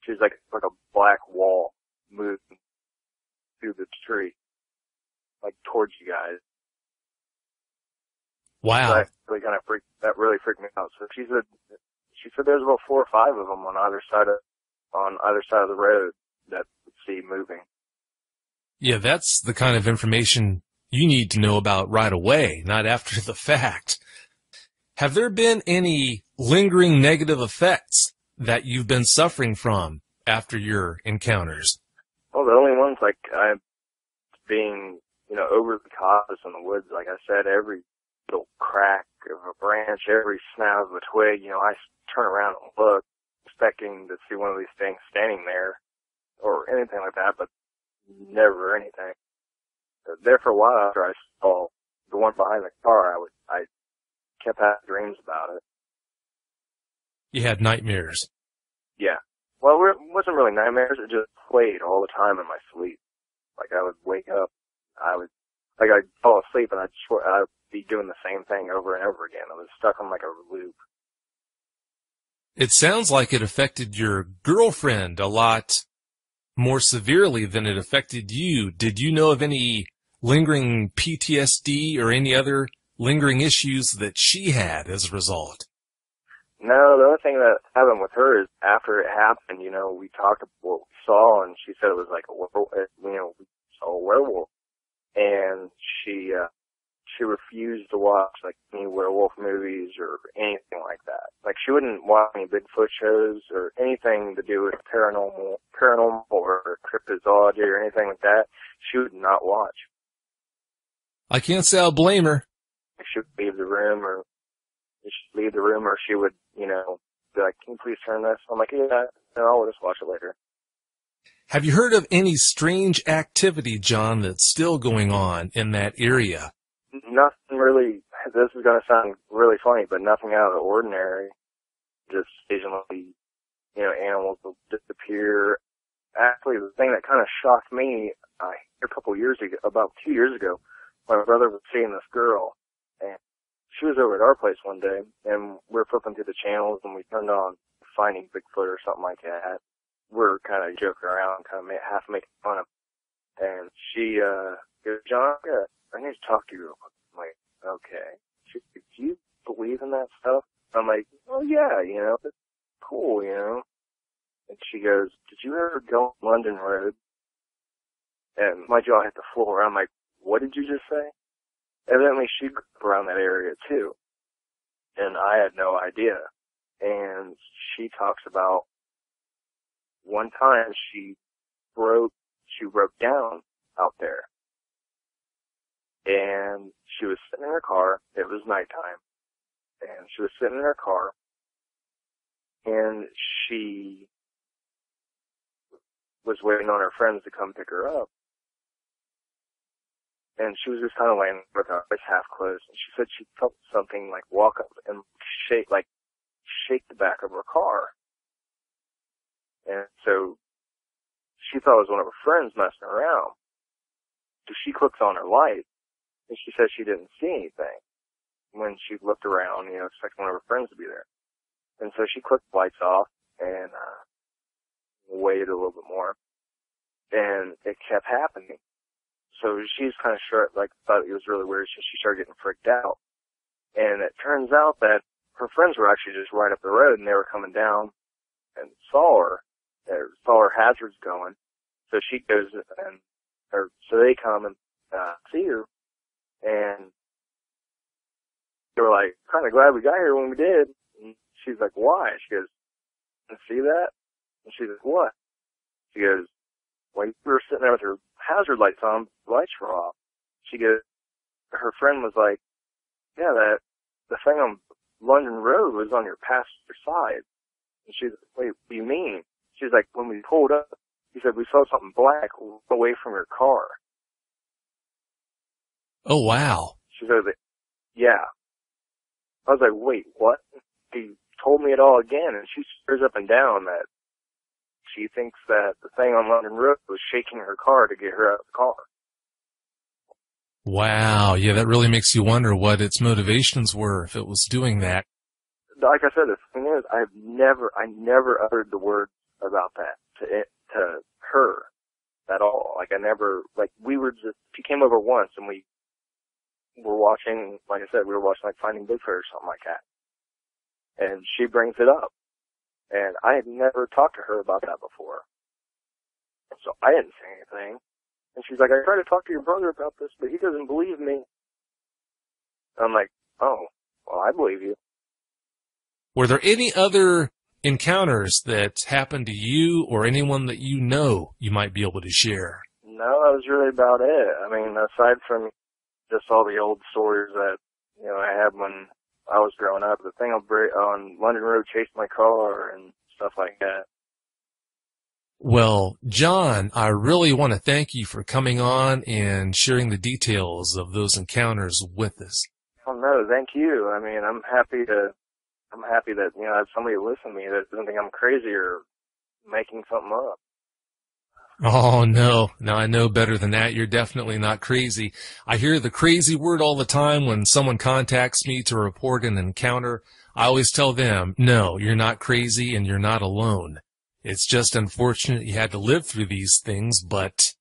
She was like a black wall moving through the tree, like towards you guys. Wow. That really freaked me out. So she said there's about 4 or 5 of them on either side of the road that would see moving. Yeah, that's the kind of information you need to know about right away, not after the fact. Have there been any lingering negative effects that you've been suffering from after your encounters? Well, the only ones, like, being, over the coppice in the woods, like I said, every little crack of a branch, every snap of a twig, I turn around and look, expecting to see one of these things standing there or anything like that, but never anything. There for a while after I saw the one behind the car, I kept having dreams about it. You had nightmares. Yeah. Well, it wasn't really nightmares. It just played all the time in my sleep. Like, I would wake up, I'd fall asleep, and I'd be doing the same thing over and over again. I was stuck on like a loop. It sounds like it affected your girlfriend a lot more severely than it affected you. Did you know of any lingering PTSD or any other lingering issues that she had as a result? No, the only thing that happened with her is after it happened, we talked about what we saw, and she said it was like a werewolf, we saw a werewolf. And she refused to watch like any werewolf movies or anything like that. Like, she wouldn't watch any Bigfoot shows or anything to do with paranormal or cryptozoology or anything like that. She would not watch. I can't say I'll blame her. She would leave the room, or she would, be like, "Can you please turn this?" I'm like, "Yeah, no, I'll just watch it later." Have you heard of any strange activity, John, that's still going on in that area? Nothing really. This is going to sound really funny, but nothing out of the ordinary. Just occasionally animals will disappear. Actually, the thing that kind of shocked me, a couple years ago, about 2 years ago, my brother was seeing this girl, and she was over at our place one day, and we were flipping through the channels, and we turned on Finding Bigfoot or something like that. We're kind of joking around, kind of half making fun of him. And she goes, John, I need to talk to you real quick. I'm like, okay. She goes, do you believe in that stuff? I'm like, oh yeah, it's cool, And she goes, did you ever go on London Road? And my jaw hit the floor. I'm like, what did you just say? Evidently she grew up around that area too. And I had no idea. And she talks about one time she broke down out there. And she was sitting in her car. It was nighttime. And she was sitting in her car. And she was waiting on her friends to come pick her up. And she was just kind of laying with her eyes half closed. And she said she felt something like walk up and shake the back of her car. And so she thought it was one of her friends messing around. So she clicks on her light, and she says she didn't see anything when she looked around, expecting one of her friends to be there. And so she clicked the lights off and waited a little bit more. And it kept happening. So she's kind of short, thought it was really weird, so she started getting freaked out. And it turns out that her friends were actually just right up the road, and they were coming down and saw her hazards going. So she goes so they come and see her, and they were like, kind of glad we got here when we did. And she's like, why? She goes, see that? And she's like, what? She goes, well, we were sitting there with her hazard lights on, the lights were off. She goes, her friend was like, yeah, the thing on London Road was on your passenger side. And she's like, wait, what do you mean? She's like, when we pulled up, he said, we saw something black away from your car. Oh, wow. She said, yeah. I was like, wait, what? He told me it all again, and she swears up and down that she thinks that the thing on London Road was shaking her car to get her out of the car. Wow. Yeah, that really makes you wonder what its motivations were if it was doing that. Like I said, the thing is, I never uttered the word about that to her at all. She came over once and we were watching, like I said, Finding Bigfoot or something like that. And she brings it up. And I had never talked to her about that before. So I didn't say anything. And she's like, I tried to talk to your brother about this, but he doesn't believe me. I'm like, oh, well, I believe you. Were there any other encounters that happened to you or anyone that you know you might be able to share? No, that was really about it. I mean, aside from just all the old stories that, I had when I was growing up, the thing on London Road chased my car and stuff like that. Well, John, I really want to thank you for coming on and sharing the details of those encounters with us. Oh, no, thank you. I mean, I'm happy that, I have somebody to listen to me that doesn't think I'm crazy or making something up. Oh, no, I know better than that. You're definitely not crazy. I hear the crazy word all the time when someone contacts me to report an encounter. I always tell them, no, you're not crazy and you're not alone. It's just unfortunate you had to live through these things, but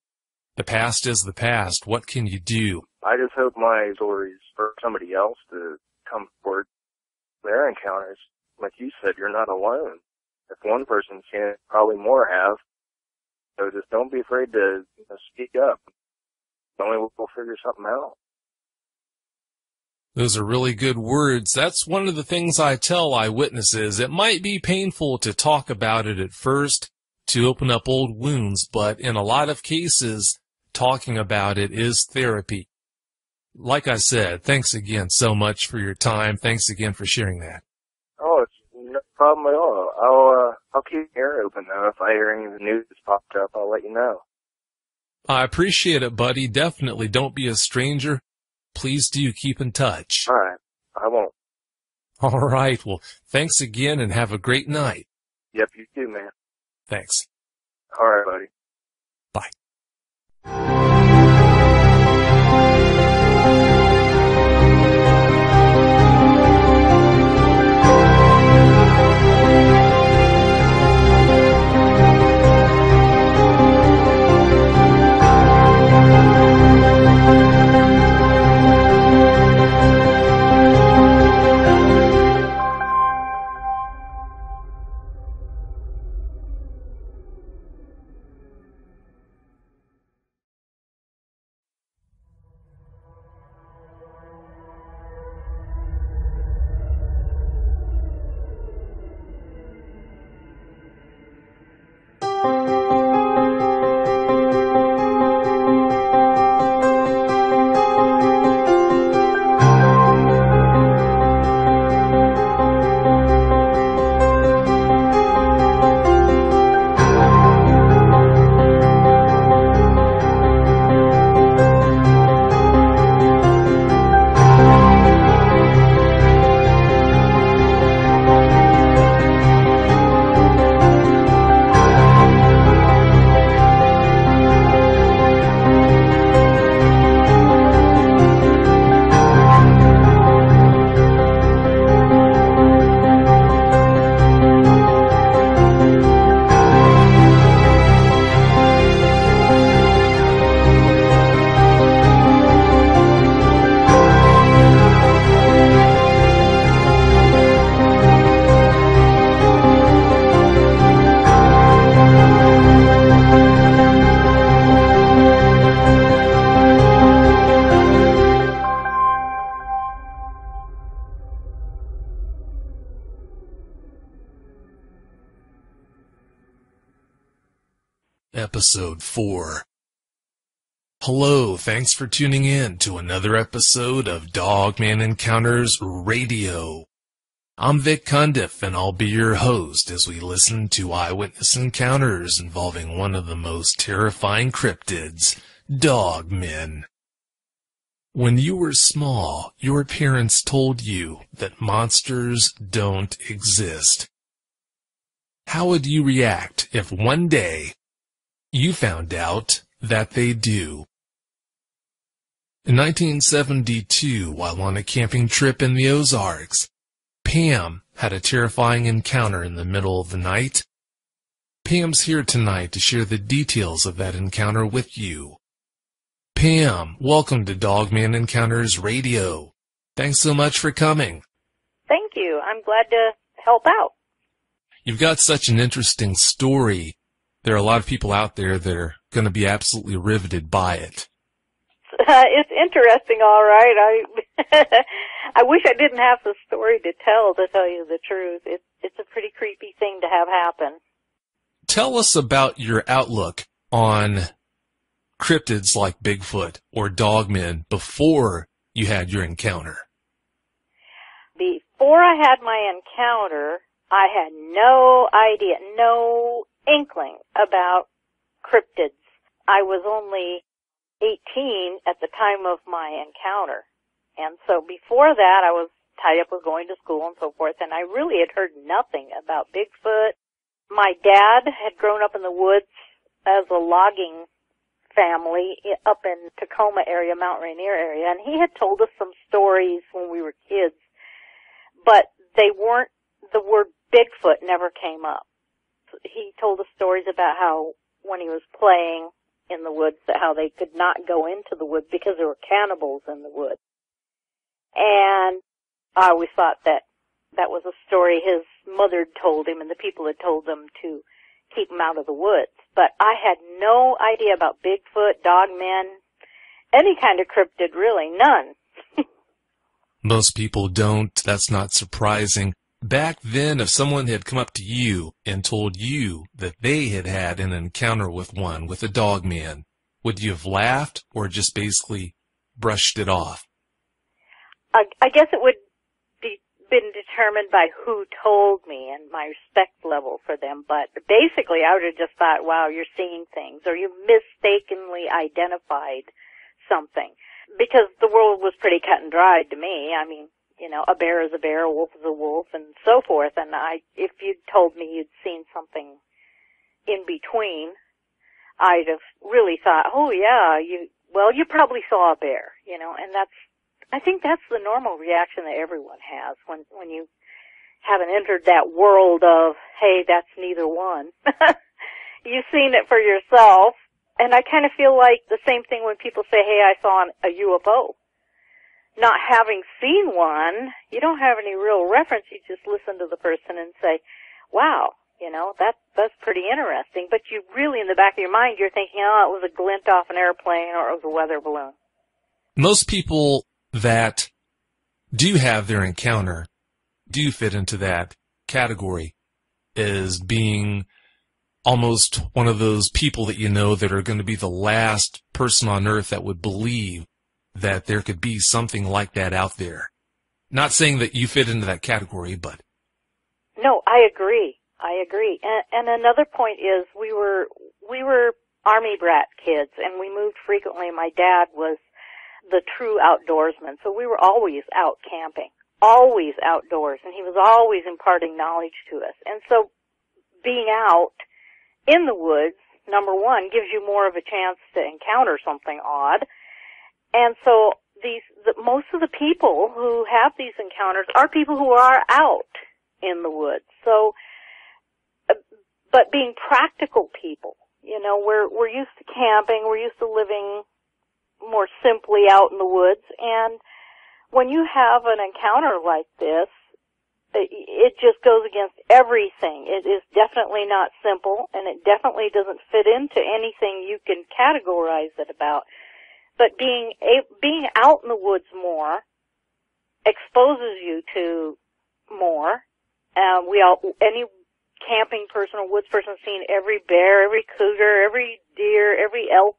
the past is the past. What can you do? I just hope my stories for somebody else to come forward their encounters. Like you said, you're not alone. If one person's seen it, probably more have. So just don't be afraid to speak up. Only we'll figure something out. Those are really good words. That's one of the things I tell eyewitnesses. It might be painful to talk about it at first, to open up old wounds, but in a lot of cases, talking about it is therapy. Like I said, thanks again so much for your time. Thanks again for sharing that. Oh, it's no problem at all. I'll keep my ear open, though. If I hear any of the news that's popped up, I'll let you know. I appreciate it, buddy. Definitely don't be a stranger. Please do keep in touch. All right. I won't. All right. Well, thanks again and have a great night. Yep, you too, man. Thanks. All right, buddy. Bye. Episode 4. Hello, thanks for tuning in to another episode of Dogman Encounters Radio. I'm Vic Cundiff, and I'll be your host as we listen to eyewitness encounters involving one of the most terrifying cryptids, dogmen. When you were small, your parents told you that monsters don't exist. How would you react if one day you found out that they do? In 1972, while on a camping trip in the Ozarks, Pam had a terrifying encounter in the middle of the night. Pam's here tonight to share the details of that encounter with you. Pam, welcome to Dogman Encounters Radio. Thanks so much for coming. Thank you. I'm glad to help out. You've got such an interesting story. There are a lot of people out there that are going to be absolutely riveted by it. It's interesting, all right. I wish I didn't have the story to tell you the truth. It's a pretty creepy thing to have happen. Tell us about your outlook on cryptids like Bigfoot or dogmen before you had your encounter. Before I had my encounter, I had no idea, no inkling about cryptids. I was only 18 at the time of my encounter. And so before that, I was tied up with going to school and so forth, and I really had heard nothing about Bigfoot. My dad had grown up in the woods as a logging family up in Tacoma area, Mount Rainier area, and he had told us some stories when we were kids, but they weren't, the word Bigfoot never came up. He told us stories about how when he was playing in the woods, that how they could not go into the woods because there were cannibals in the woods. And I always thought that that was a story his mother told him and the people had told them to keep him out of the woods. But I had no idea about Bigfoot, dogmen, any kind of cryptid, really, none. Most people don't. That's not surprising. Back then, if someone had come up to you and told you that they had had an encounter with a dogman, would you have laughed or just basically brushed it off? I guess it would be been determined by who told me and my respect level for them, but basically I would have just thought, wow, you're seeing things, or you mistakenly identified something. Because the world was pretty cut and dried to me. I mean, you know, a bear is a bear, a wolf is a wolf, and so forth. And if you'd told me you'd seen something in between, I'd have really thought, oh yeah, you probably saw a bear, you know, and I think that's the normal reaction that everyone has when you haven't entered that world of, hey, that's neither one. You've seen it for yourself, and I kind of feel like the same thing when people say, hey, I saw a UFO. Not having seen one, you don't have any real reference. You just listen to the person and say, wow, you know, that's pretty interesting. But you really, in the back of your mind, you're thinking, oh, it was a glint off an airplane or it was a weather balloon. Most people that do have their encounter do fit into that category as being almost one of those people that you know that are going to be the last person on earth that would believe that there could be something like that out there. Not saying that you fit into that category, but... No, I agree. And another point is we were Army brat kids, and we moved frequently. My dad was the true outdoorsman, so we were always out camping, always outdoors, and he was always imparting knowledge to us. And so being out in the woods, number one, gives you more of a chance to encounter something odd. And so most of the people who have these encounters are people who are out in the woods. So, but being practical people, you know, we're used to camping, we're used to living more simply out in the woods, and when you have an encounter like this, it just goes against everything. It is definitely not simple, and it definitely doesn't fit into anything you can categorize it about. But being out in the woods more exposes you to more. Any camping person or woods person has seen every bear, every cougar, every deer, every elk.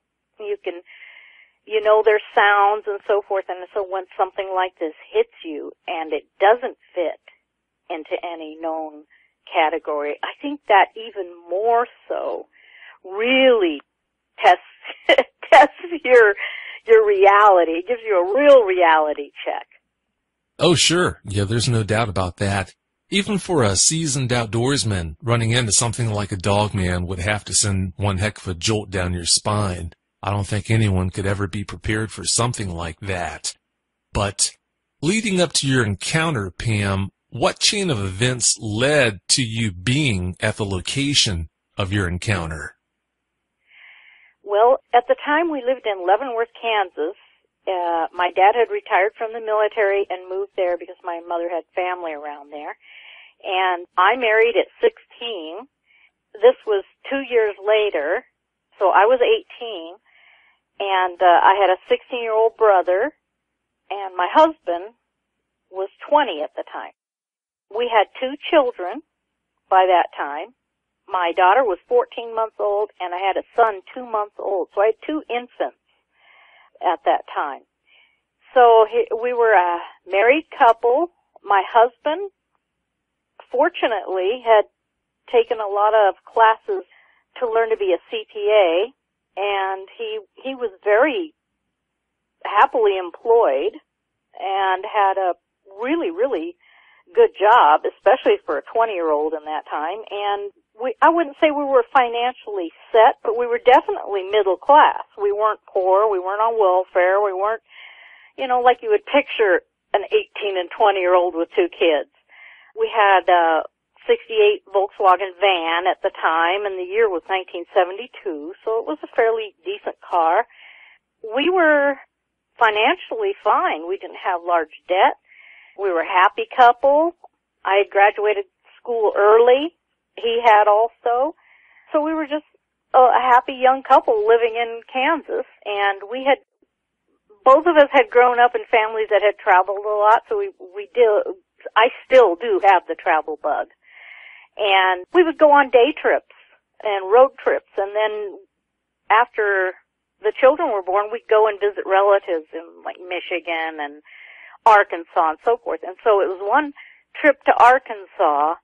You know their sounds and so forth. And so when something like this hits you and it doesn't fit into any known category, I think that even more so really tests your reality. It gives you a real reality check. Oh, sure. Yeah, there's no doubt about that. Even for a seasoned outdoorsman, running into something like a dogman would have to send one heck of a jolt down your spine. I don't think anyone could ever be prepared for something like that. But leading up to your encounter, Pam, what chain of events led to you being at the location of your encounter? Well, at the time we lived in Leavenworth, Kansas. My dad had retired from the military and moved there because my mother had family around there. And I married at 16. This was 2 years later, so I was 18. And I had a 16-year-old brother, and my husband was 20 at the time. We had 2 children by that time. My daughter was 14 months old, and I had a son 2 months old. So I had 2 infants at that time. So we were a married couple. My husband, fortunately, had taken a lot of classes to learn to be a CPA, and he was very happily employed and had a really, really good job, especially for a 20-year-old in that time. And I wouldn't say we were financially set, but we were definitely middle class. We weren't poor. We weren't on welfare. We weren't, you know, like you would picture an 18 and 20-year-old with 2 kids. We had a 68 Volkswagen van at the time, and the year was 1972, so it was a fairly decent car. We were financially fine. We didn't have large debt. We were a happy couple. I had graduated school early. He had also. So we were just a happy young couple living in Kansas, and both of us had grown up in families that had traveled a lot, so I still do have the travel bug. And we would go on day trips and road trips, and then after the children were born, we'd go and visit relatives in like Michigan and Arkansas and so forth. And so it was one trip to Arkansas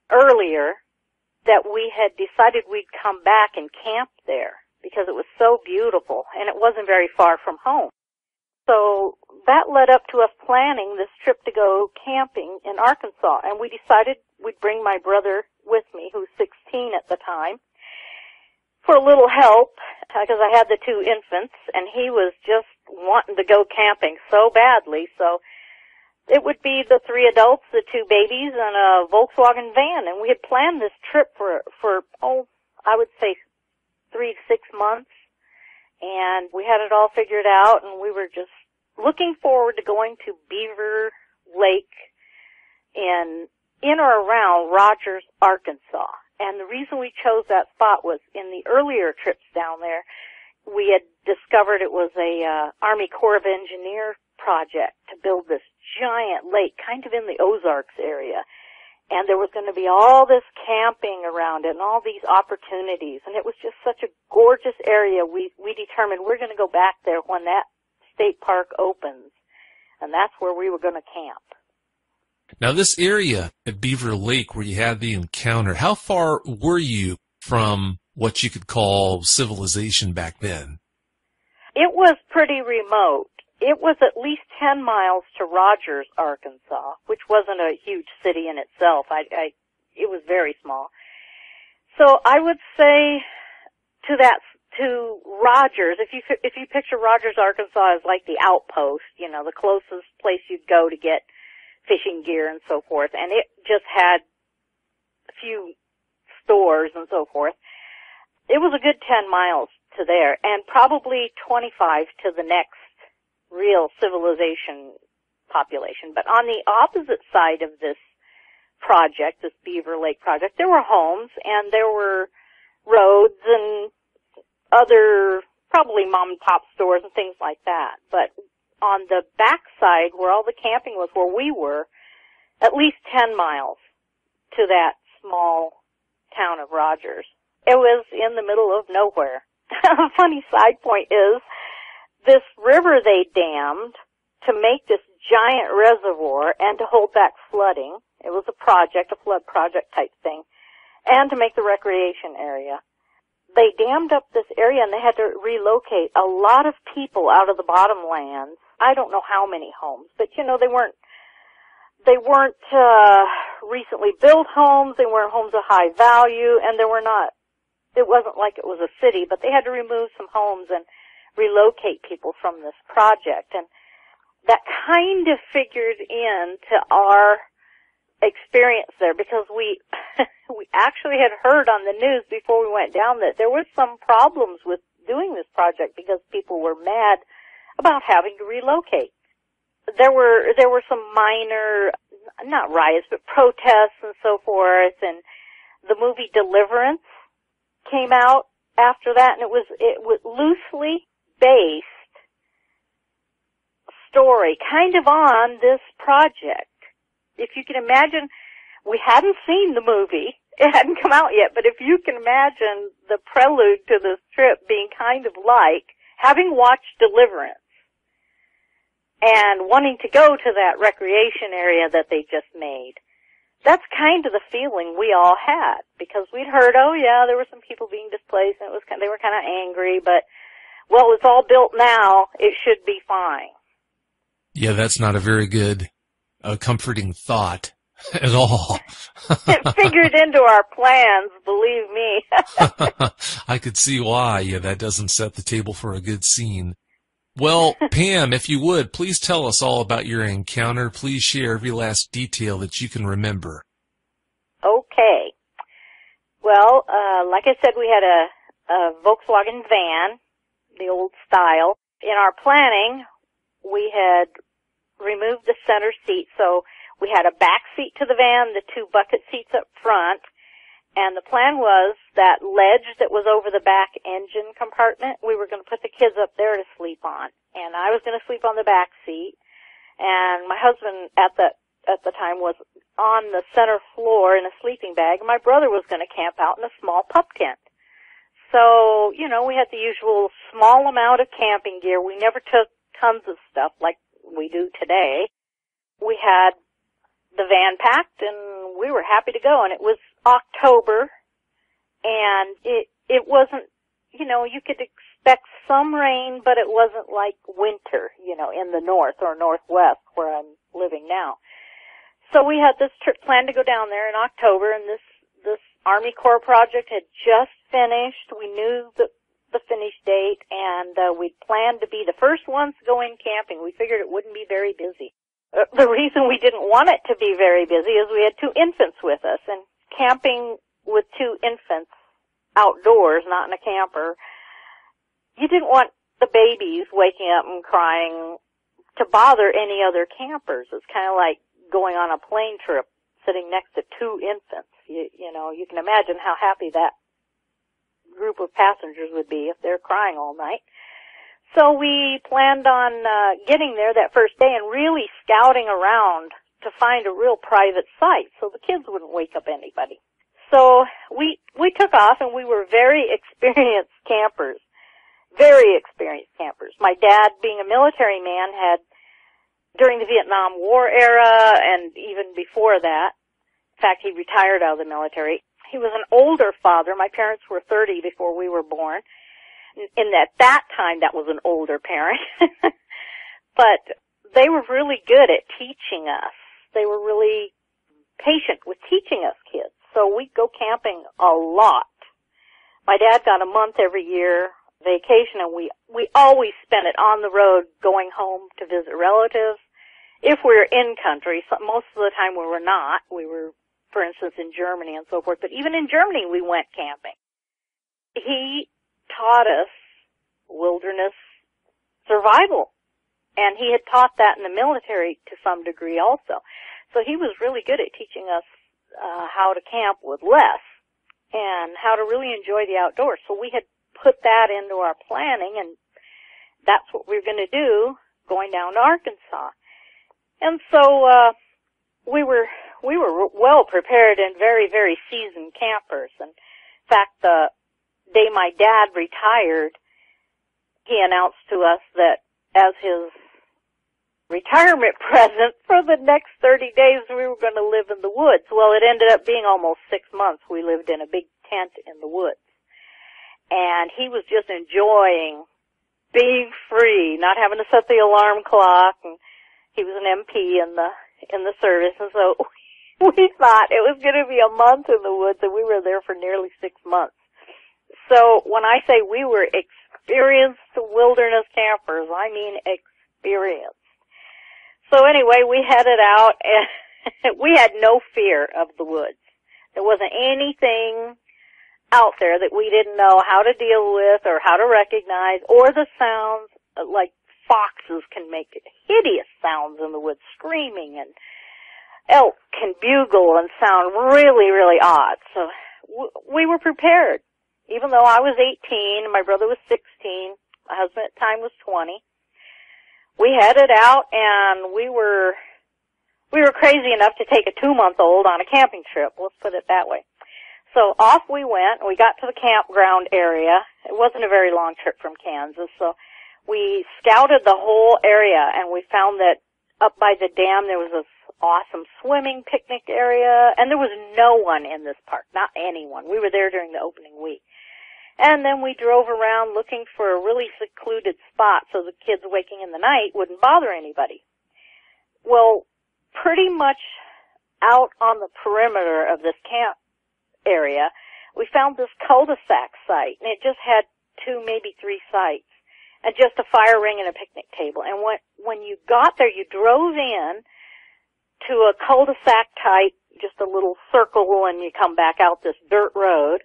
earlier that we had decided we'd come back and camp there because it was so beautiful, and it wasn't very far from home. So that led up to us planning this trip to go camping in Arkansas, and we decided we'd bring my brother with me, who's 16 at the time, for a little help, because I had the two infants, and he was just wanting to go camping so badly. So it would be the three adults, the two babies, and a Volkswagen van, and we had planned this trip for I would say 3 to 6 months, and we had it all figured out, and we were just looking forward to going to Beaver Lake in or around Rogers, Arkansas. And the reason we chose that spot was in the earlier trips down there, we had discovered it was a Army Corps of Engineer project to build this giant lake kind of in the Ozarks area. And there was going to be all this camping around it and all these opportunities. And it was just such a gorgeous area. We determined we're going to go back there when that state park opens. And that's where we were going to camp. Now, this area at Beaver Lake where you had the encounter, how far were you from what you could call civilization back then? It was pretty remote. It was at least 10 miles to Rogers, Arkansas, which wasn't a huge city in itself. It was very small. So I would say to Rogers, if you picture Rogers, Arkansas as like the outpost, the closest place you'd go to get fishing gear and so forth, and it just had a few stores and so forth. It was a good 10 miles to there, and probably 25 to the next real civilization population. But on the opposite side of this project, this Beaver Lake project, there were homes and there were roads and other probably mom and pop stores and things like that. But on the back side where all the camping was, where we were, at least 10 miles to that small town of Rogers. It was in the middle of nowhere. A funny side point is this river they dammed to make this giant reservoir and to hold back flooding. It was a project, a flood project type thing, and to make the recreation area. They dammed up this area and they had to relocate a lot of people out of the bottomlands. I don't know how many homes, but they weren't recently built homes. They weren't homes of high value, and it wasn't like it was a city, but they had to remove some homes and relocate people from this project. And that kind of figured into our experience there, because we actually had heard on the news before we went down that there was some problems with doing this project because people were mad about having to relocate. There were some minor, not riots, but protests and so forth, and the movie Deliverance came out after that, and it was loosely based story kind of on this project. If you can imagine, we hadn't seen the movie. It hadn't come out yet, but if you can imagine the prelude to this trip being kind of like having watched Deliverance and wanting to go to that recreation area that they just made. That's kind of the feeling we all had, because we'd heard, oh yeah, there were some people being displaced and they were kind of angry, but well, it's all built now, it should be fine. Yeah, that's not a very good, comforting thought at all. It figured into our plans, believe me. I could see why. Yeah, that doesn't set the table for a good scene. Well, Pam, if you would, please tell us all about your encounter. Please share every last detail that you can remember. Okay. Well, like I said, we had a Volkswagen van, the old style. In our planning, we had removed the center seat, so we had a back seat to the van, the two bucket seats up front, and the plan was that ledge that was over the back engine compartment, we were going to put the kids up there to sleep on. And I was going to sleep on the back seat, and my husband at the time was on the center floor in a sleeping bag, and my brother was going to camp out in a small pup tent. So, we had the usual small amount of camping gear. We never took tons of stuff like we do today. We had the van packed, and we were happy to go. And it was October, and it wasn't, you could expect some rain, but it wasn't like winter, in the north or northwest where I'm living now. So we had this trip planned to go down there in October, and this Army Corps project had just finished. We knew the finish date, and we planned to be the first ones going camping. We figured it wouldn't be very busy. The reason we didn't want it to be very busy is we had 2 infants with us, and camping with 2 infants outdoors, not in a camper, you didn't want the babies waking up and crying to bother any other campers. It's kind of like going on a plane trip, sitting next to 2 infants. You can imagine how happy that group of passengers would be if they're crying all night. So we planned on getting there that first day and really scouting around to find a real private site so the kids wouldn't wake up anybody. So we took off, and we were very experienced campers. Very experienced campers. My dad, being a military man, had, during the Vietnam War era and even before that, in fact, he retired out of the military. He was an older father. My parents were 30 before we were born. And at that time, that was an older parent. But they were really good at teaching us. They were really patient with teaching us kids. So we'd go camping a lot. My dad got a month every year vacation, and we always spent it on the road going home to visit relatives. If we were in country, most of the time we were not. We were, for instance, in Germany and so forth. But even in Germany, we went camping. He taught us wilderness survival, and he had taught that in the military to some degree also. So he was really good at teaching us how to camp with less and how to really enjoy the outdoors. So we had put that into our planning, and that's what we were going to do going down to Arkansas. And so we were well prepared and very, very seasoned campers. And in fact, the day my dad retired, he announced to us that as his retirement present for the next 30 days, we were going to live in the woods. Well, it ended up being almost 6 months. We lived in a big tent in the woods. And he was just enjoying being free, not having to set the alarm clock. And he was an MP in the service, and so we thought it was going to be a month in the woods, and we were there for nearly 6 months. So when I say we were experienced wilderness campers, I mean experienced. So anyway, we headed out, and we had no fear of the woods. There wasn't anything out there that we didn't know how to deal with or how to recognize, or the sounds, like foxes can make hideous sounds in the woods, screaming, and elk can bugle and sound really, really odd. So we were prepared. Even though I was 18, my brother was 16, my husband at the time was 20, we headed out, and we were crazy enough to take a 2-month-old on a camping trip. Let's put it that way. So off we went, and we got to the campground area. It wasn't a very long trip from Kansas, so we scouted the whole area, and we found that up by the dam there was this awesome swimming picnic area, and there was no one in this park, not anyone. We were there during the opening week. And then we drove around looking for a really secluded spot so the kids waking in the night wouldn't bother anybody. Well, pretty much out on the perimeter of this camp area, we found this cul-de-sac site, and it just had 2, maybe 3 sites, and just a fire ring and a picnic table. And when you got there, you drove in to a cul-de-sac type, just a little circle, and you come back out this dirt road,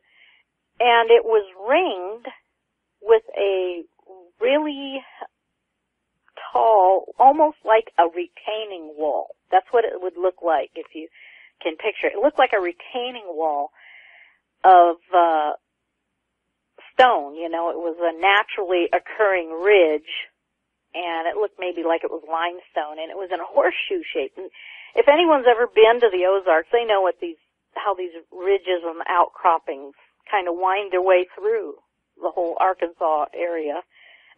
and it was ringed with a really tall, almost like a retaining wall. That's what it would look like if you can picture it. It looked like a retaining wall of stone. You know, it was a naturally occurring ridge, and it looked maybe like it was limestone, and it was in a horseshoe shape. And if anyone's ever been to the Ozarks, they know how these ridges and outcroppings kind of wind their way through the whole Arkansas area,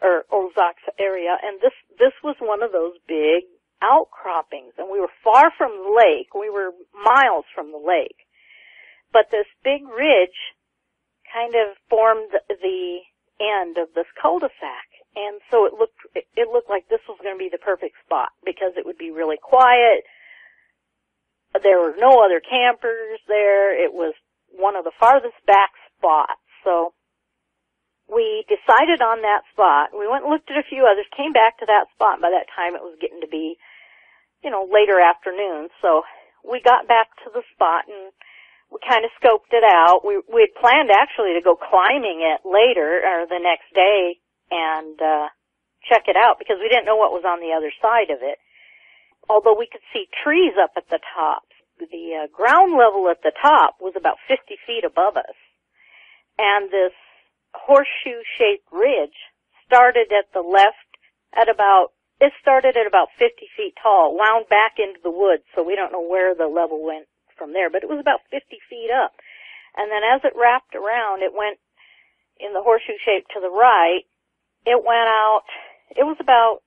or Ozarks area, and this was one of those big outcroppings, and we were far from the lake. We were miles from the lake. But this big ridge kind of formed the end of this cul-de-sac. And so it looked like this was going to be the perfect spot because it would be really quiet. There were no other campers there. It was one of the farthest back spots. So we decided on that spot. We went and looked at a few others, came back to that spot. By that time, it was getting to be, later afternoon. So we got back to the spot and we kind of scoped it out. We had planned actually to go climbing it later or the next day and check it out because we didn't know what was on the other side of it. Although we could see trees up at the top. The ground level at the top was about 50 feet above us. And this horseshoe-shaped ridge started at the left it started at about 50 feet tall, wound back into the woods, so we don't know where the level went from there, but it was about 50 feet up. And then as it wrapped around, it went in the horseshoe shape to the right. It went out, it was about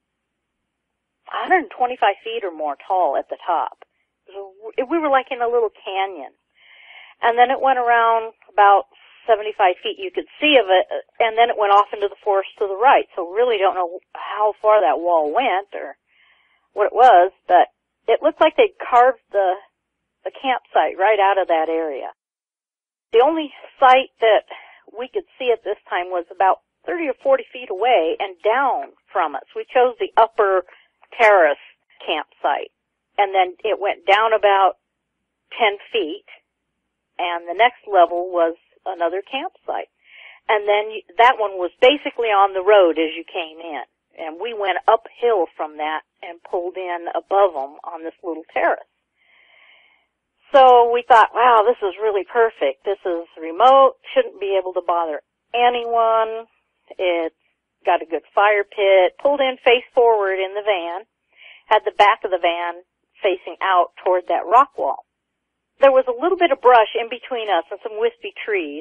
125 feet or more tall at the top. We were like in a little canyon. And then it went around about 75 feet you could see of it, and then it went off into the forest to the right. So really don't know how far that wall went or what it was, but it looked like they'd carved the campsite right out of that area. The only site that we could see at this time was about 30 or 40 feet away and down from us. We chose the upper terrace campsite, and then it went down about 10 feet, and the next level was another campsite. And then that one was basically on the road as you came in. And we went uphill from that and pulled in above them on this little terrace. So we thought, wow, this is really perfect. This is remote, shouldn't be able to bother anyone. It's got a good fire pit, pulled in face forward in the van, had the back of the van facing out toward that rock wall. There was a little bit of brush in between us and some wispy trees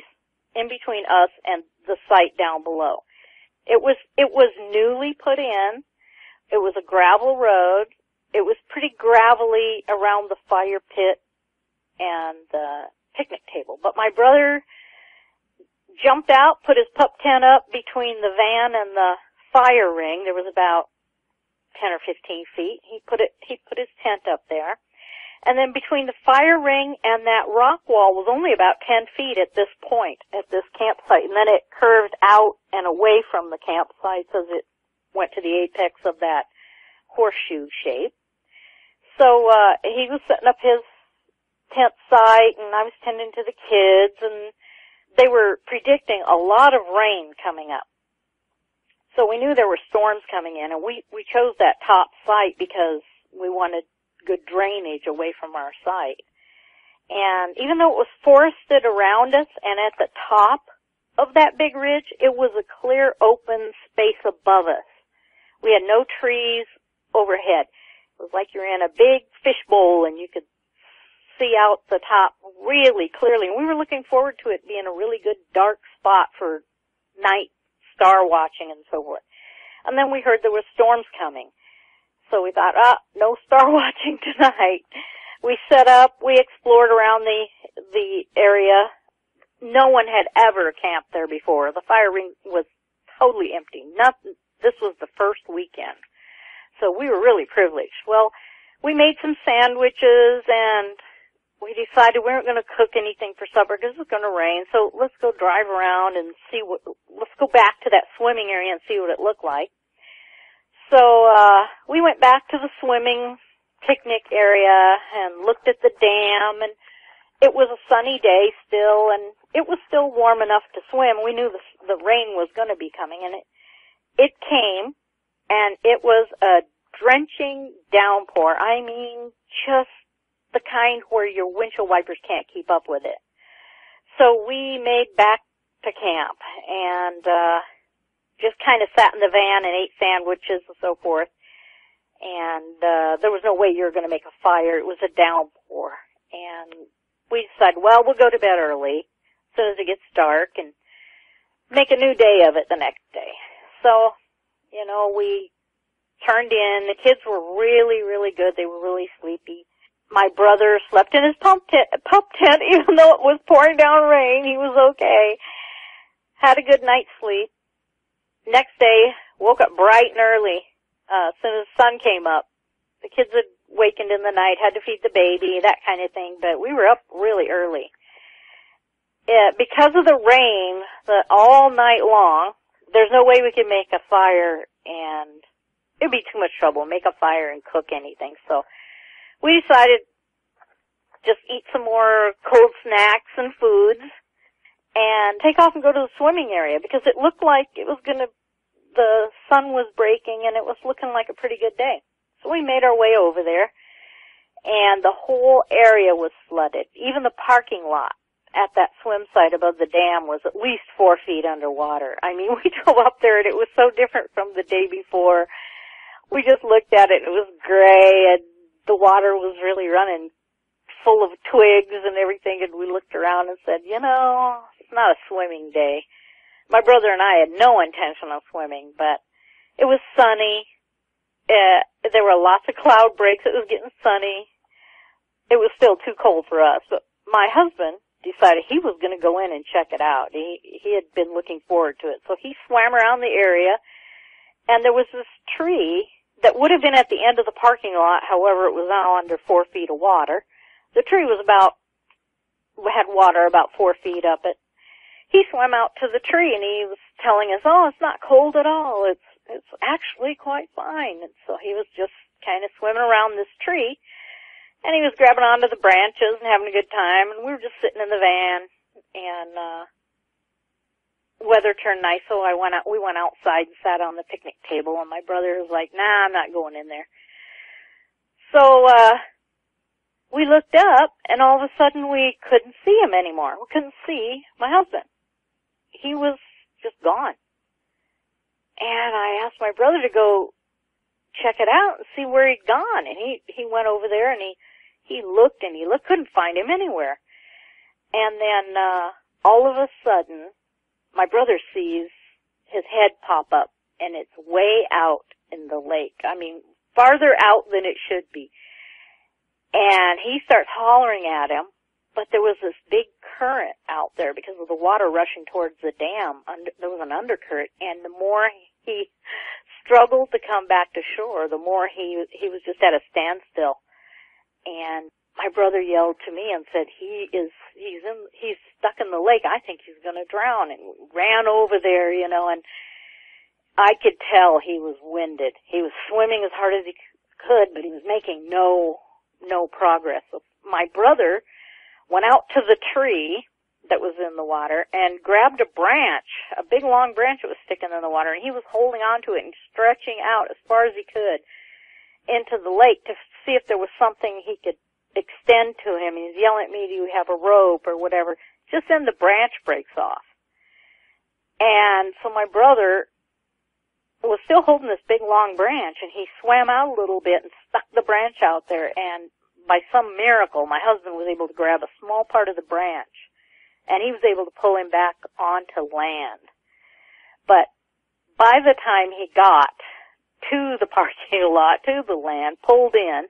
in between us and the site down below. It was newly put in. It was a gravel road. It was pretty gravelly around the fire pit and the picnic table. But my brother jumped out, put his pup tent up between the van and the fire ring. There was about 10 or 15 feet. He put his tent up there. And then between the fire ring and that rock wall was only about 10 feet at this point, at this campsite. And then it curved out and away from the campsite as it went to the apex of that horseshoe shape. So he was setting up his tent site, and I was tending to the kids, and they were predicting a lot of rain coming up. So we knew there were storms coming in, and we chose that top site because we wanted good drainage away from our site. And even though it was forested around us and at the top of that big ridge, it was a clear open space above us. We had no trees overhead. It was like you're in a big fishbowl and you could see out the top really clearly. And we were looking forward to it being a really good dark spot for night star watching and so forth. And then we heard there were storms coming. So we thought, no star watching tonight. We set up, we explored around the area. No one had ever camped there before. The fire ring was totally empty. This was the first weekend. So we were really privileged. Well, we made some sandwiches and we decided we weren't going to cook anything for supper because it was going to rain. So let's go drive around and let's go back to that swimming area and see what it looked like. So we went back to the swimming picnic area and looked at the dam, and it was a sunny day still, and it was still warm enough to swim. We knew the rain was going to be coming, and it came, and it was a drenching downpour. I mean, just the kind where your windshield wipers can't keep up with it. So we made back to camp, and just kind of sat in the van and ate sandwiches and so forth. And there was no way you were going to make a fire. It was a downpour. And we decided, well, we'll go to bed early as soon as it gets dark and make a new day of it the next day. So, we turned in. The kids were really, really good. They were really sleepy. My brother slept in his pup tent, even though it was pouring down rain. He was okay. Had a good night's sleep. next day, woke up bright and early, as soon as the sun came up. The kids had wakened in the night, had to feed the baby, that kind of thing, but we were up really early. Because of the rain, all night long, there's no way we could make a fire, and it'd be too much trouble, make a fire and cook anything. So we decided just eat some more cold snacks and foods and take off and go to the swimming area because it looked like the sun was breaking and it was looking like a pretty good day. So we made our way over there, and the whole area was flooded. Even the parking lot at that swim site above the dam was at least 4 feet underwater. I mean, we drove up there and it was so different from the day before. We just looked at it and it was gray and the water was really running full of twigs and everything, and we looked around and said, it's not a swimming day. My brother and I had no intention of swimming, but it was sunny. There were lots of cloud breaks. It was getting sunny. It was still too cold for us, but my husband decided he was going to go in and check it out. He had been looking forward to it. So he swam around the area, and there was this tree that would have been at the end of the parking lot. However, it was now under 4 feet of water. The tree had water about 4 feet up it. He swam out to the tree and he was telling us, it's not cold at all. It's actually quite fine. And so he was just kind of swimming around this tree, and he was grabbing onto the branches and having a good time, and we were just sitting in the van, and weather turned nice, so we went outside and sat on the picnic table, and my brother was like, nah, I'm not going in there. So we looked up, and all of a sudden we couldn't see him anymore. We couldn't see my husband. He was just gone. And I asked my brother to go check it out and see where he'd gone. And he went over there and he looked and he looked, couldn't find him anywhere. And then all of a sudden, my brother sees his head pop up, and it's way out in the lake. I mean, farther out than it should be. And he starts hollering at him, but there was this big current out there because of the water rushing towards the dam. There was an undercurrent, and the more he struggled to come back to shore, the more he was just at a standstill. And my brother yelled to me and said, he's stuck in the lake. I think he's going to drown, and ran over there, and I could tell he was winded. He was swimming as hard as he could, but he was making no progress. So my brother went out to the tree that was in the water and grabbed a branch, a big long branch that was sticking in the water, and he was holding onto it and stretching out as far as he could into the lake to see if there was something he could extend to him. He's yelling at me, do you have a rope or whatever? Just then the branch breaks off. And so my brother was still holding this big long branch, and he swam out a little bit and stuck the branch out there, and by some miracle, my husband was able to grab a small part of the branch, and he was able to pull him back onto land. But by the time he got to the parking lot, to the land, pulled in,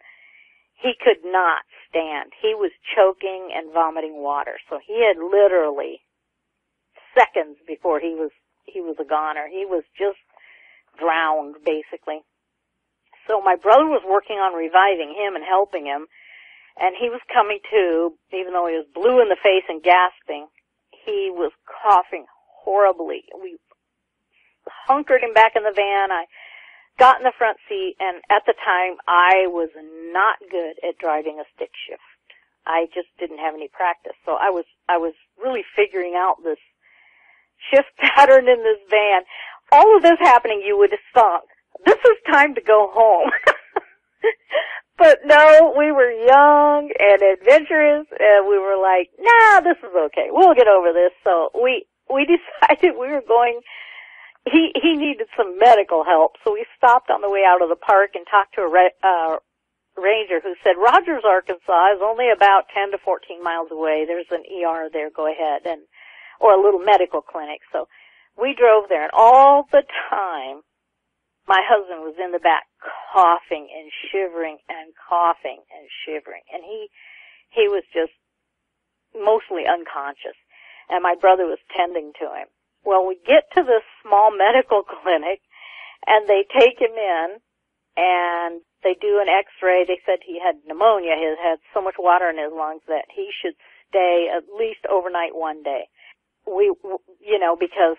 he could not stand. He was choking and vomiting water. So he had literally seconds before he was a goner. He was just drowned, basically. So my brother was working on reviving him and helping him, and he was coming to, even though he was blue in the face and gasping. He was coughing horribly. We hunkered him back in the van. I got in the front seat, and at the time, I was not good at driving a stick shift. I just didn't have any practice. So I was really figuring out this shift pattern in this van. All of this happening, you would have thought, this is time to go home. But no, we were young and adventurous, and we were like, nah, this is okay. We'll get over this. So we decided we were going. He needed some medical help, so we stopped on the way out of the park and talked to a ranger who said, Rogers, Arkansas is only about 10 to 14 miles away. There's an ER there. Go ahead, or a little medical clinic. So we drove there, and all the time, my husband was in the back coughing and shivering and coughing and shivering, and he was just mostly unconscious, and my brother was tending to him. Well, we get to this small medical clinic, and they take him in, and they do an x-ray. They said he had pneumonia. He had so much water in his lungs that he should stay at least overnight one day. Because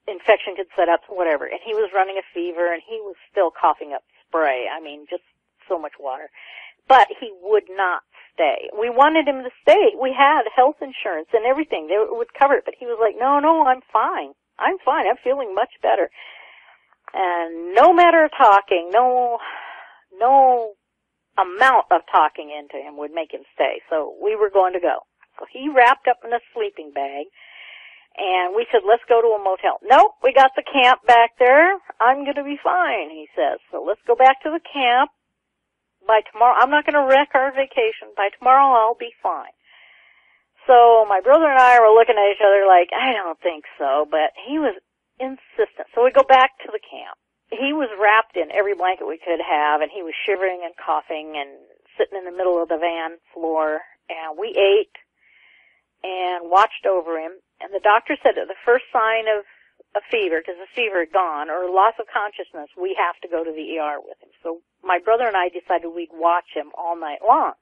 infection could set up, whatever. And he was running a fever, and he was still coughing up spray. I mean, just so much water. But he would not stay. We wanted him to stay. We had health insurance and everything. They would cover it. But he was like, no, I'm fine. I'm fine. I'm feeling much better. And no matter of talking, no amount of talking into him would make him stay. So we were going to go. So he wrapped up in a sleeping bag, and we said, let's go to a motel. Nope, we got the camp back there. I'm going to be fine, he says. So let's go back to the camp. By tomorrow, I'm not going to wreck our vacation. By tomorrow, I'll be fine. So my brother and I were looking at each other like, I don't think so, but he was insistent. So we go back to the camp. He was wrapped in every blanket we could have, and he was shivering and coughing and sitting in the middle of the van floor, and we ate and watched over him. And the doctor said that the first sign of a fever, because the fever had gone, or loss of consciousness, we have to go to the ER with him. So my brother and I decided we'd watch him all night long.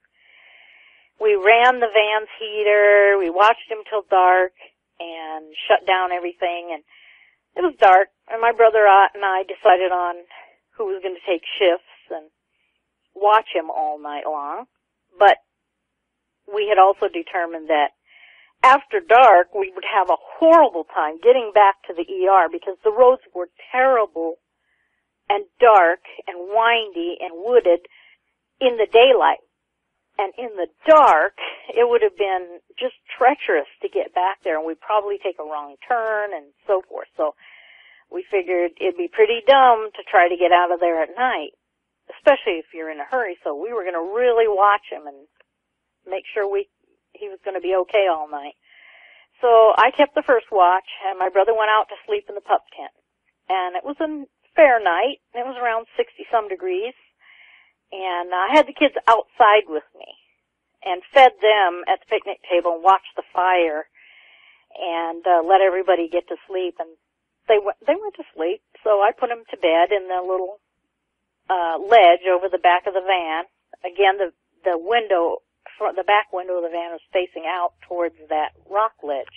We ran the van's heater, we watched him till dark, and shut down everything, and it was dark, and my brother and I decided on who was going to take shifts and watch him all night long. But we had also determined that after dark, we would have a horrible time getting back to the ER because the roads were terrible and dark and windy and wooded in the daylight. And in the dark, it would have been just treacherous to get back there, and we'd probably take a wrong turn and so forth. So we figured it'd be pretty dumb to try to get out of there at night, especially if you're in a hurry. So we were going to really watch him and make sure he was going to be okay all night. So I kept the first watch, and my brother went out to sleep in the pup tent. And it was a fair night. It was around 60-some degrees. And I had the kids outside with me and fed them at the picnic table and watched the fire and let everybody get to sleep. And they went to sleep, so I put them to bed in the little ledge over the back of the van. Again, the window, the back window of the van was facing out towards that rock ledge.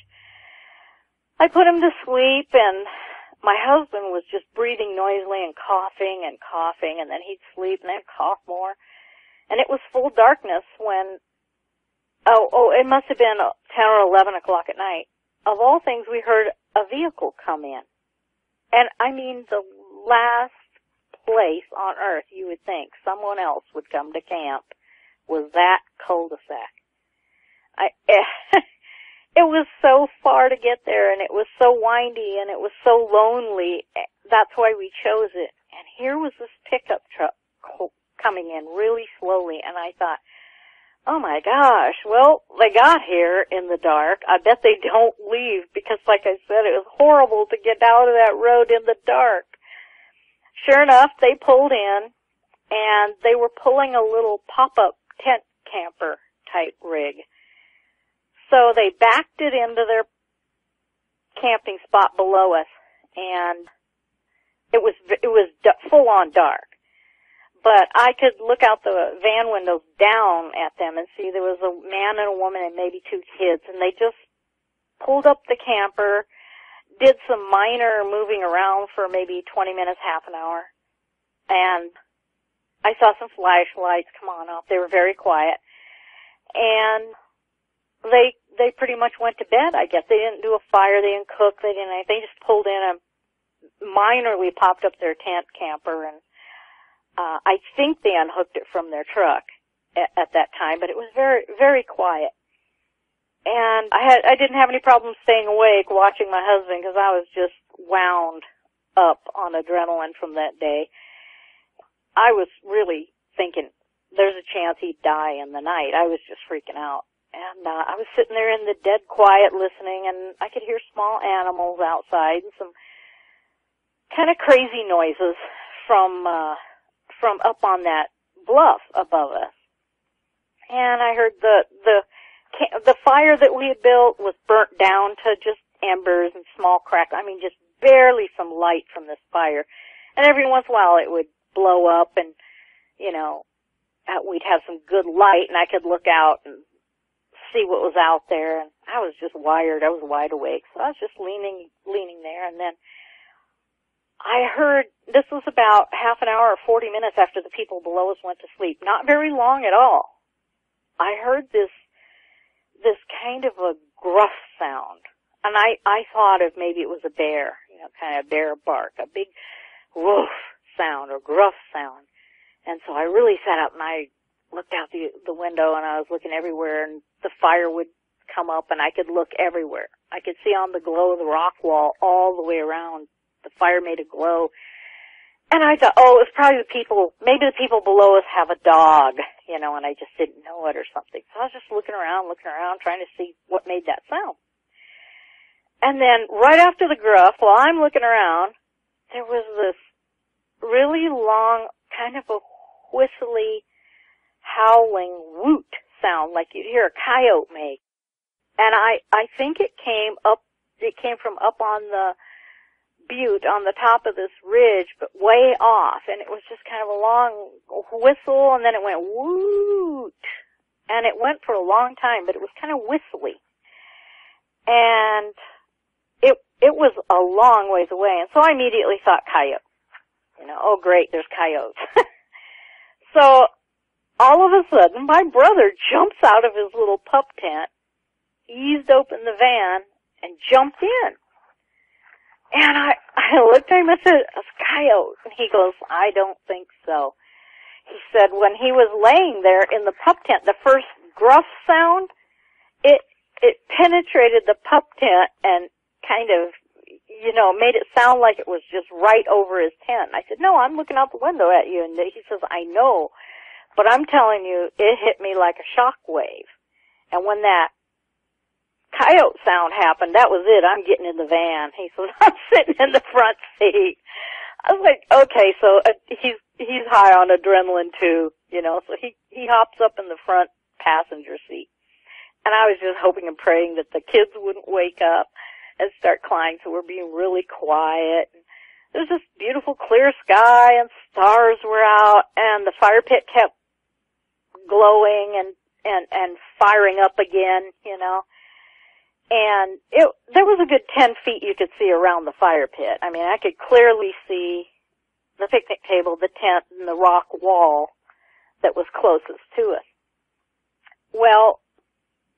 I put him to sleep, and my husband was just breathing noisily and coughing, and then he'd sleep and then cough more. And it was full darkness when, it must have been 10 or 11 o'clock at night. Of all things, we heard a vehicle come in. And I mean, the last place on earth you would think someone else would come to camp was that cul-de-sac. It was so far to get there, and it was so windy, and it was so lonely. That's why we chose it. And here was this pickup truck coming in really slowly, and I thought, oh my gosh, well, they got here in the dark. I bet they don't leave because, like I said, it was horrible to get out of that road in the dark. Sure enough, they pulled in, and they were pulling a little pop-up tent camper type rig. So they backed it into their camping spot below us, and it was full on dark. But I could look out the van windows down at them and see there was a man and a woman and maybe two kids, and they just pulled up the camper, did some minor moving around for maybe 20 minutes, half an hour, and I saw some flashlights come on off. They were very quiet, and they pretty much went to bed, I guess. They didn't do a fire, they didn't cook, they didn't anything. They just pulled in and minorly popped up their tent camper, and I think they unhooked it from their truck at that time, but it was very, very quiet. And I didn't have any problem staying awake watching my husband because I was just wound up on adrenaline from that day. I was really thinking there's a chance he'd die in the night. I was just freaking out. And I was sitting there in the dead quiet listening, and I could hear small animals outside and some kind of crazy noises from up on that bluff above us. And I heard the fire that we had built was burnt down to just embers and small cracks. I mean, just barely some light from this fire. And every once in a while it would blow up and, you know, we'd have some good light and I could look out and see what was out there. And I was just wired. I was wide awake. So I was just leaning there. And then I heard, this was about half an hour or 40 minutes after the people below us went to sleep. Not very long at all. I heard this kind of a gruff sound. And I thought of maybe it was a bear, you know, kind of bear bark, a big woof sound or gruff sound. And so I really sat up and I looked out the window and I was looking everywhere and the fire would come up and I could look everywhere. I could see on the glow of the rock wall all the way around. The fire made a glow. And I thought, oh, it's probably the people, maybe the people below us have a dog, you know, and I just didn't know it or something. So I was just looking around, trying to see what made that sound. And then right after the gruff, while I'm looking around, there was this really long, kind of a whistly, howling woot sound like you'd hear a coyote make. And I think it came from up on the butte on the top of this ridge, but way off. And it was just kind of a long whistle, and then it went woot. And it went for a long time, but it was kind of whistly. And it was a long ways away. And so I immediately thought coyote. You know, oh great, there's coyotes. So all of a sudden, my brother jumps out of his little pup tent, eased open the van, and jumped in. And I looked at him and said, "A coyote." And he goes, "I don't think so." He said when he was laying there in the pup tent, the first gruff sound, it penetrated the pup tent and kind of, you know, made it sound like it was just right over his tent. I said, "No, I'm looking out the window at you." And he says, "I know, but I'm telling you, it hit me like a shock wave." And when that coyote sound happened, that was it. I'm getting in the van. He says, "I'm sitting in the front seat." I was like, okay, so he's high on adrenaline too, you know, so he hops up in the front passenger seat. And I was just hoping and praying that the kids wouldn't wake up and start crying, so we're being really quiet. There's this beautiful clear sky and stars were out and the fire pit kept glowing and firing up again, you know. And there was a good 10 feet you could see around the fire pit. I mean, I could clearly see the picnic table, the tent, and the rock wall that was closest to us. Well,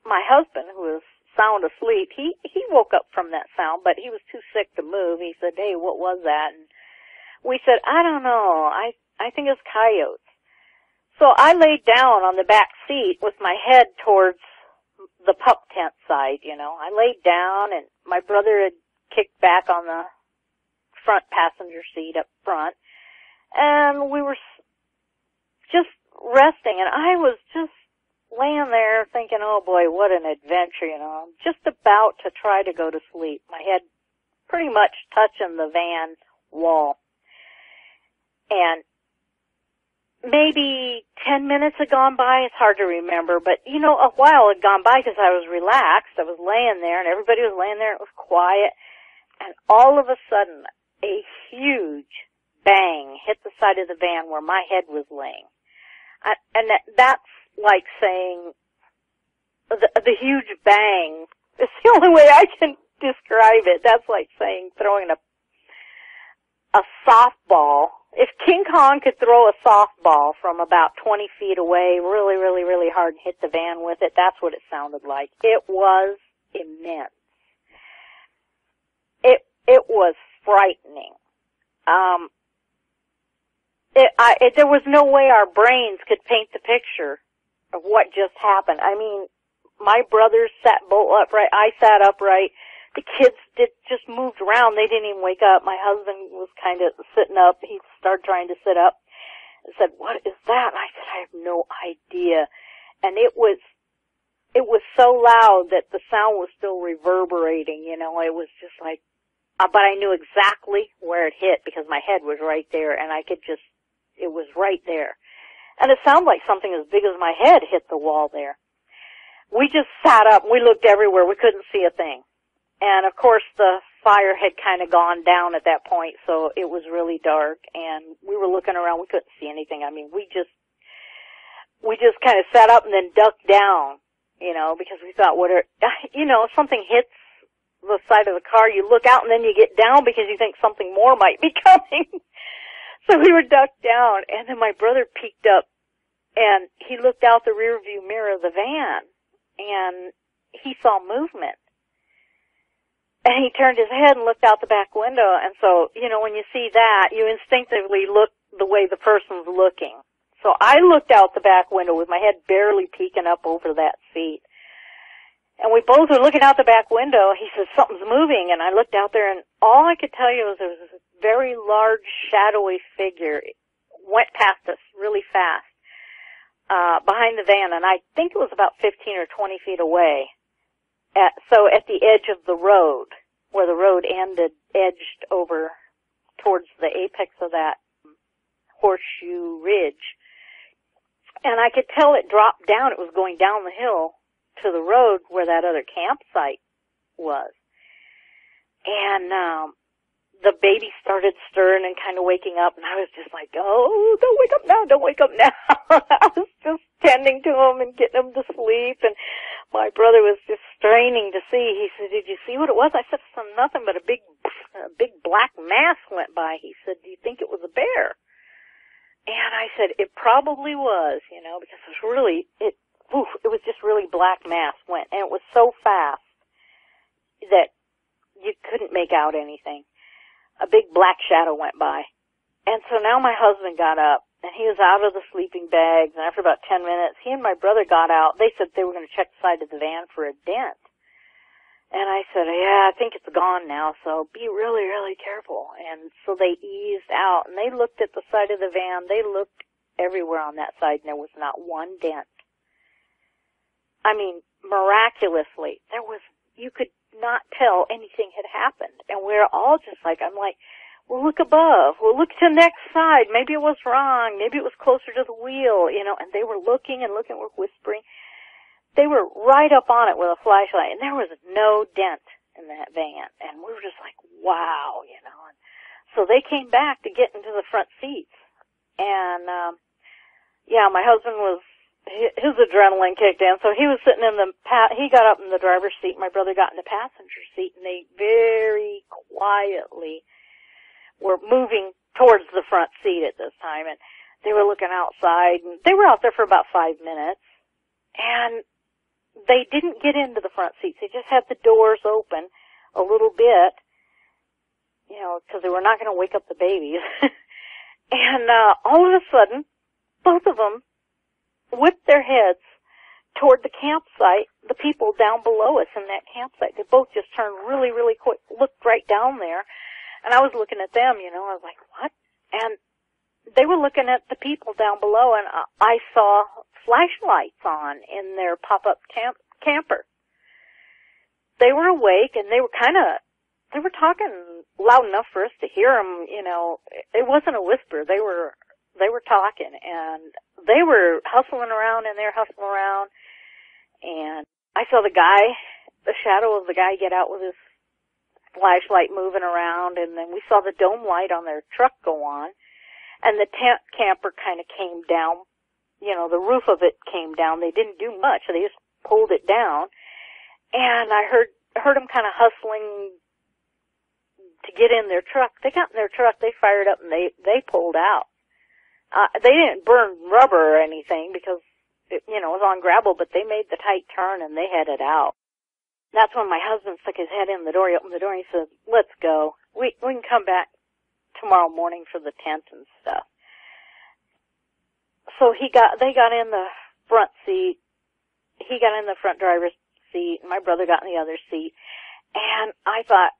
my husband, who was sound asleep, he woke up from that sound, but he was too sick to move. He said, "Hey, what was that?" And we said, "I don't know. I think it's coyotes." So I laid down on the back seat with my head towards the pup tent side, you know. I laid down and my brother had kicked back on the front passenger seat up front. And we were just resting and I was just laying there thinking, oh boy, what an adventure, you know. I'm just about to try to go to sleep. My head pretty much touching the van wall. And maybe 10 minutes had gone by. It's hard to remember, but, you know, a while had gone by because I was relaxed. I was laying there, and everybody was laying there. It was quiet. And all of a sudden, a huge bang hit the side of the van where my head was laying. And that's like saying the huge bang. It's the only way I can describe it. That's like saying throwing a softball. If King Kong could throw a softball from about 20 feet away really, really, really hard and hit the van with it, that's what it sounded like. It was immense. It was frightening. There was no way our brains could paint the picture of what just happened. I mean, my brothers sat bolt upright. I sat upright. The kids just moved around. They didn't even wake up. My husband was kind of sitting up. He started trying to sit up and said, "What is that?" And I said, "I have no idea." And it was so loud that the sound was still reverberating, you know. It was just like, but I knew exactly where it hit because my head was right there and it was right there. And it sounded like something as big as my head hit the wall there. We just sat up and we looked everywhere. We couldn't see a thing. And of course the fire had kind of gone down at that point, so it was really dark, and we were looking around. We couldn't see anything. I mean, we just kind of sat up and then ducked down, because we thought, if something hits the side of the car, you look out and then you get down because you think something more might be coming. So we were ducked down, and then my brother peeked up, and he looked out the rear view mirror of the van, and he saw movement. And he turned his head and looked out the back window, and so, when you see that, you instinctively look the way the person's looking. So I looked out the back window with my head barely peeking up over that seat. And we both were looking out the back window. He said, something's moving, and I looked out there, and all I could tell you was there was this very large, shadowy figure. It went past us really fast, behind the van, and I think it was about 15 or 20 feet away. So at the edge of the road, where the road ended, edged over towards the apex of that horseshoe ridge. And I could tell it dropped down. It was going down the hill to the road where that other campsite was. And the baby started stirring and kind of waking up, and I was just like, oh, don't wake up now, don't wake up now. I was just tending to him and getting him to sleep, and my brother was just straining to see. He said, did you see what it was? I said, it's nothing but a big black mass went by. He said, do you think it was a bear? And I said, it probably was, because it was really, it was just really black mass went, and it was so fast that you couldn't make out anything. A big black shadow went by. And so now my husband got up, and he was out of the sleeping bags, and after about 10 minutes, he and my brother got out. They said they were going to check the side of the van for a dent. And I said, yeah, I think it's gone now, so be really, really careful. And so they eased out, and they looked at the side of the van. They looked everywhere on that side, and there was not one dent. I mean, miraculously, you could not tell anything had happened. And we're all just like, I'm like, well, look above. Well, look to the next side. Maybe it was wrong. Maybe it was closer to the wheel, and they were looking and looking, were whispering. They were right up on it with a flashlight, and there was no dent in that van. And we were just like, wow, And so they came back to get into the front seats. And, my husband his adrenaline kicked in, so he was sitting he got up in the driver's seat, my brother got in the passenger seat, and they very quietly were moving towards the front seat at this time, and they were looking outside, and they were out there for about 5 minutes, and they didn't get into the front seats. They just had the doors open a little bit, because they were not going to wake up the babies. And all of a sudden, both of them whipped their heads toward the campsite, the people down below us in that campsite. They both just turned really, really quick, looked right down there, and I was looking at them, I was like, what? And they were looking at the people down below, and I saw flashlights on in their pop-up camper. They were awake, and they were talking loud enough for us to hear them, It wasn't a whisper. They were talking, and they were hustling around, and they're hustling around, and I saw the shadow of the guy get out with his flashlight moving around, and then we saw the dome light on their truck go on, and the tent camper kind of came down, the roof of it came down. They didn't do much. They just pulled it down, and I heard them kind of hustling to get in their truck. They got in their truck, they fired up, and they pulled out. They didn't burn rubber or anything because it was on gravel, but they made the tight turn and they headed out. That's when my husband stuck his head in the door. He opened the door and he said, let's go. We can come back tomorrow morning for the tent and stuff. So they got in the front seat. He got in the front driver's seat, and my brother got in the other seat. And I thought,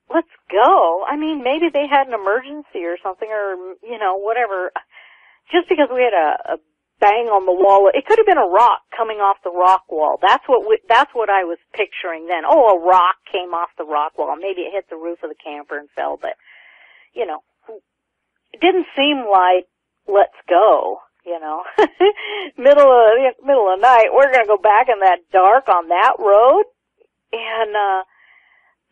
let's go. I mean, maybe they had an emergency or something, or, whatever. Just because we had a bang on the wall, it could have been a rock coming off the rock wall. That's what I was picturing then. Oh, a rock came off the rock wall. Maybe it hit the roof of the camper and fell, but, it didn't seem like, let's go, middle of the night, we're going to go back in that dark on that road. And,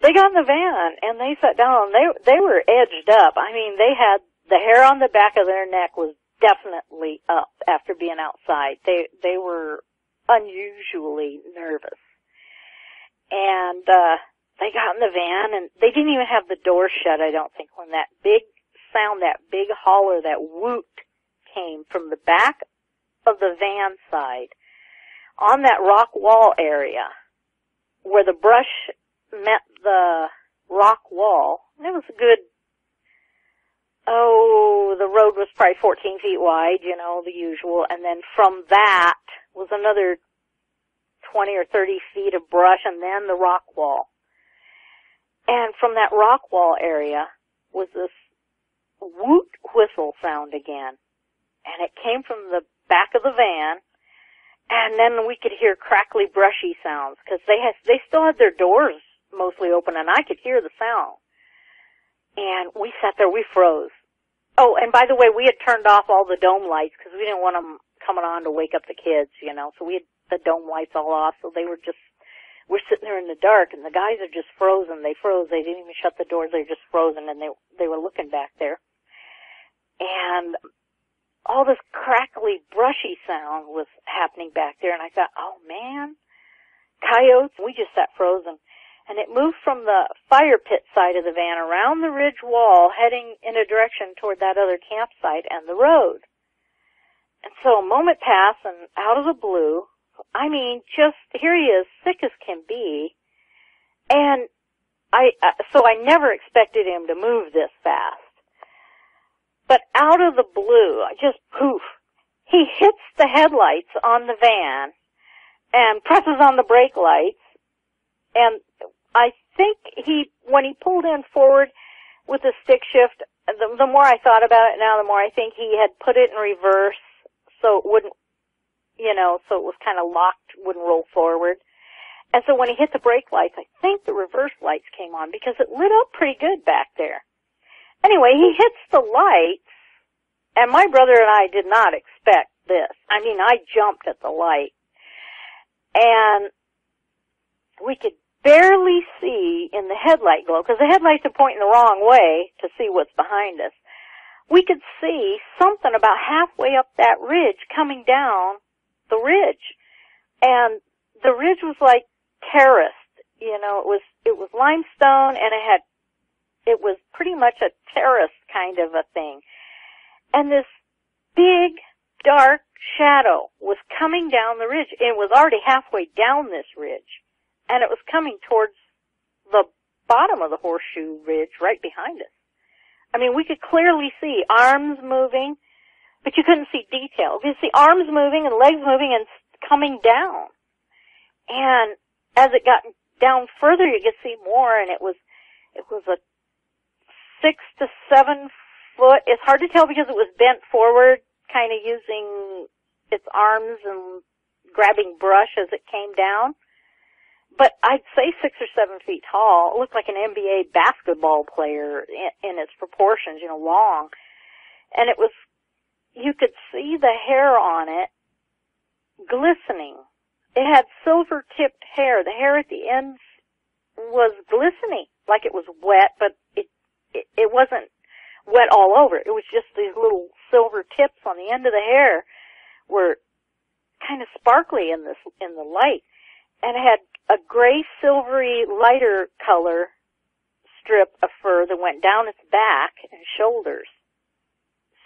they got in the van and they sat down. They were edged up. I mean, they had the hair on the back of their neck was definitely up after being outside. They were unusually nervous. And they got in the van, and they didn't even have the door shut, I don't think, when that big sound, that big holler, that whoot came from the back of the van side on that rock wall area where the brush met the rock wall. And it was a good, the road was probably 14 feet wide, you know, the usual. And then from that was another 20 or 30 feet of brush, and then the rock wall. And from that rock wall area was this whoot whistle sound again. And it came from the back of the van, and then we could hear crackly, brushy sounds, because they still had their doors mostly open, and I could hear the sound. And we sat there, we froze. Oh, and by the way, we had turned off all the dome lights, because we didn't want them coming on to wake up the kids, you know, so we had the dome lights all off, so we're sitting there in the dark, and the guys are just frozen. They froze. They didn't even shut the doors. They were just frozen, and they were looking back there. And all this crackly, brushy sound was happening back there, and I thought, oh, man, coyotes. We just sat frozen. And it moved from the fire pit side of the van around the ridge wall, heading in a direction toward that other campsite and the road. And so a moment passed, and out of the blue, I mean, just, here he is, sick as can be, and so I never expected him to move this fast. But out of the blue, just poof, he hits the headlights on the van and presses on the brake lights, and I think when he pulled in forward with the stick shift, the more I thought about it now, the more I think he had put it in reverse so it wouldn't, you know, so it was kind of locked, wouldn't roll forward. And so when he hit the brake lights, I think the reverse lights came on because it lit up pretty good back there. Anyway, he hits the lights, and my brother and I did not expect this. I mean, I jumped at the light, and we could barely see in the headlight glow, because the headlights are pointing the wrong way to see what's behind us. We could see something about halfway up that ridge coming down the ridge. And the ridge was like terraced, you know, it was limestone, and it was pretty much a terrace kind of a thing. And this big, dark shadow was coming down the ridge. It was already halfway down this ridge, and it was coming towards the bottom of the horseshoe ridge right behind us. I mean, we could clearly see arms moving, but you couldn't see detail. You could see arms moving and legs moving and coming down. And as it got down further, you could see more, and it was a 6 to 7 foot. It's hard to tell because it was bent forward, kind of using its arms and grabbing brush as it came down. But I'd say 6 or 7 feet tall. It looked like an NBA basketball player in its proportions, you know, long. And you could see the hair on it glistening. It had silver-tipped hair. The hair at the ends was glistening, like it was wet, but it wasn't wet all over. It was just these little silver tips on the end of the hair were kind of sparkly in the light. And it had a gray, silvery, lighter color strip of fur that went down its back and shoulders.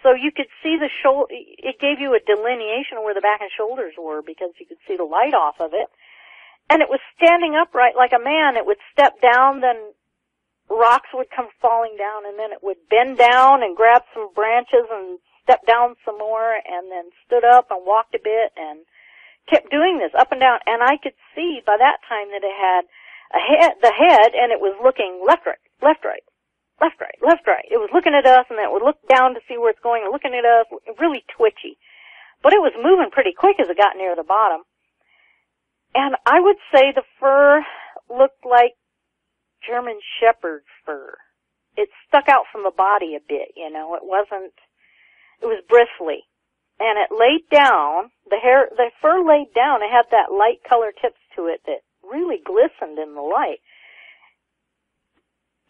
So you could see it gave you a delineation of where the back and shoulders were because you could see the light off of it. And it was standing upright like a man. It would step down, then rocks would come falling down, and then it would bend down and grab some branches and step down some more, and then stood up and walked a bit and kept doing this up and down. And I could see by that time that it had the head, and it was looking left, right, left, right, left, right, left, right. It was looking at us, and then it would look down to see where it's going, and looking at us, really twitchy. But it was moving pretty quick as it got near the bottom. And I would say the fur looked like German Shepherd fur. It stuck out from the body a bit, you know. It was bristly. And it laid down, the fur laid down. It had that light color tips to it that really glistened in the light.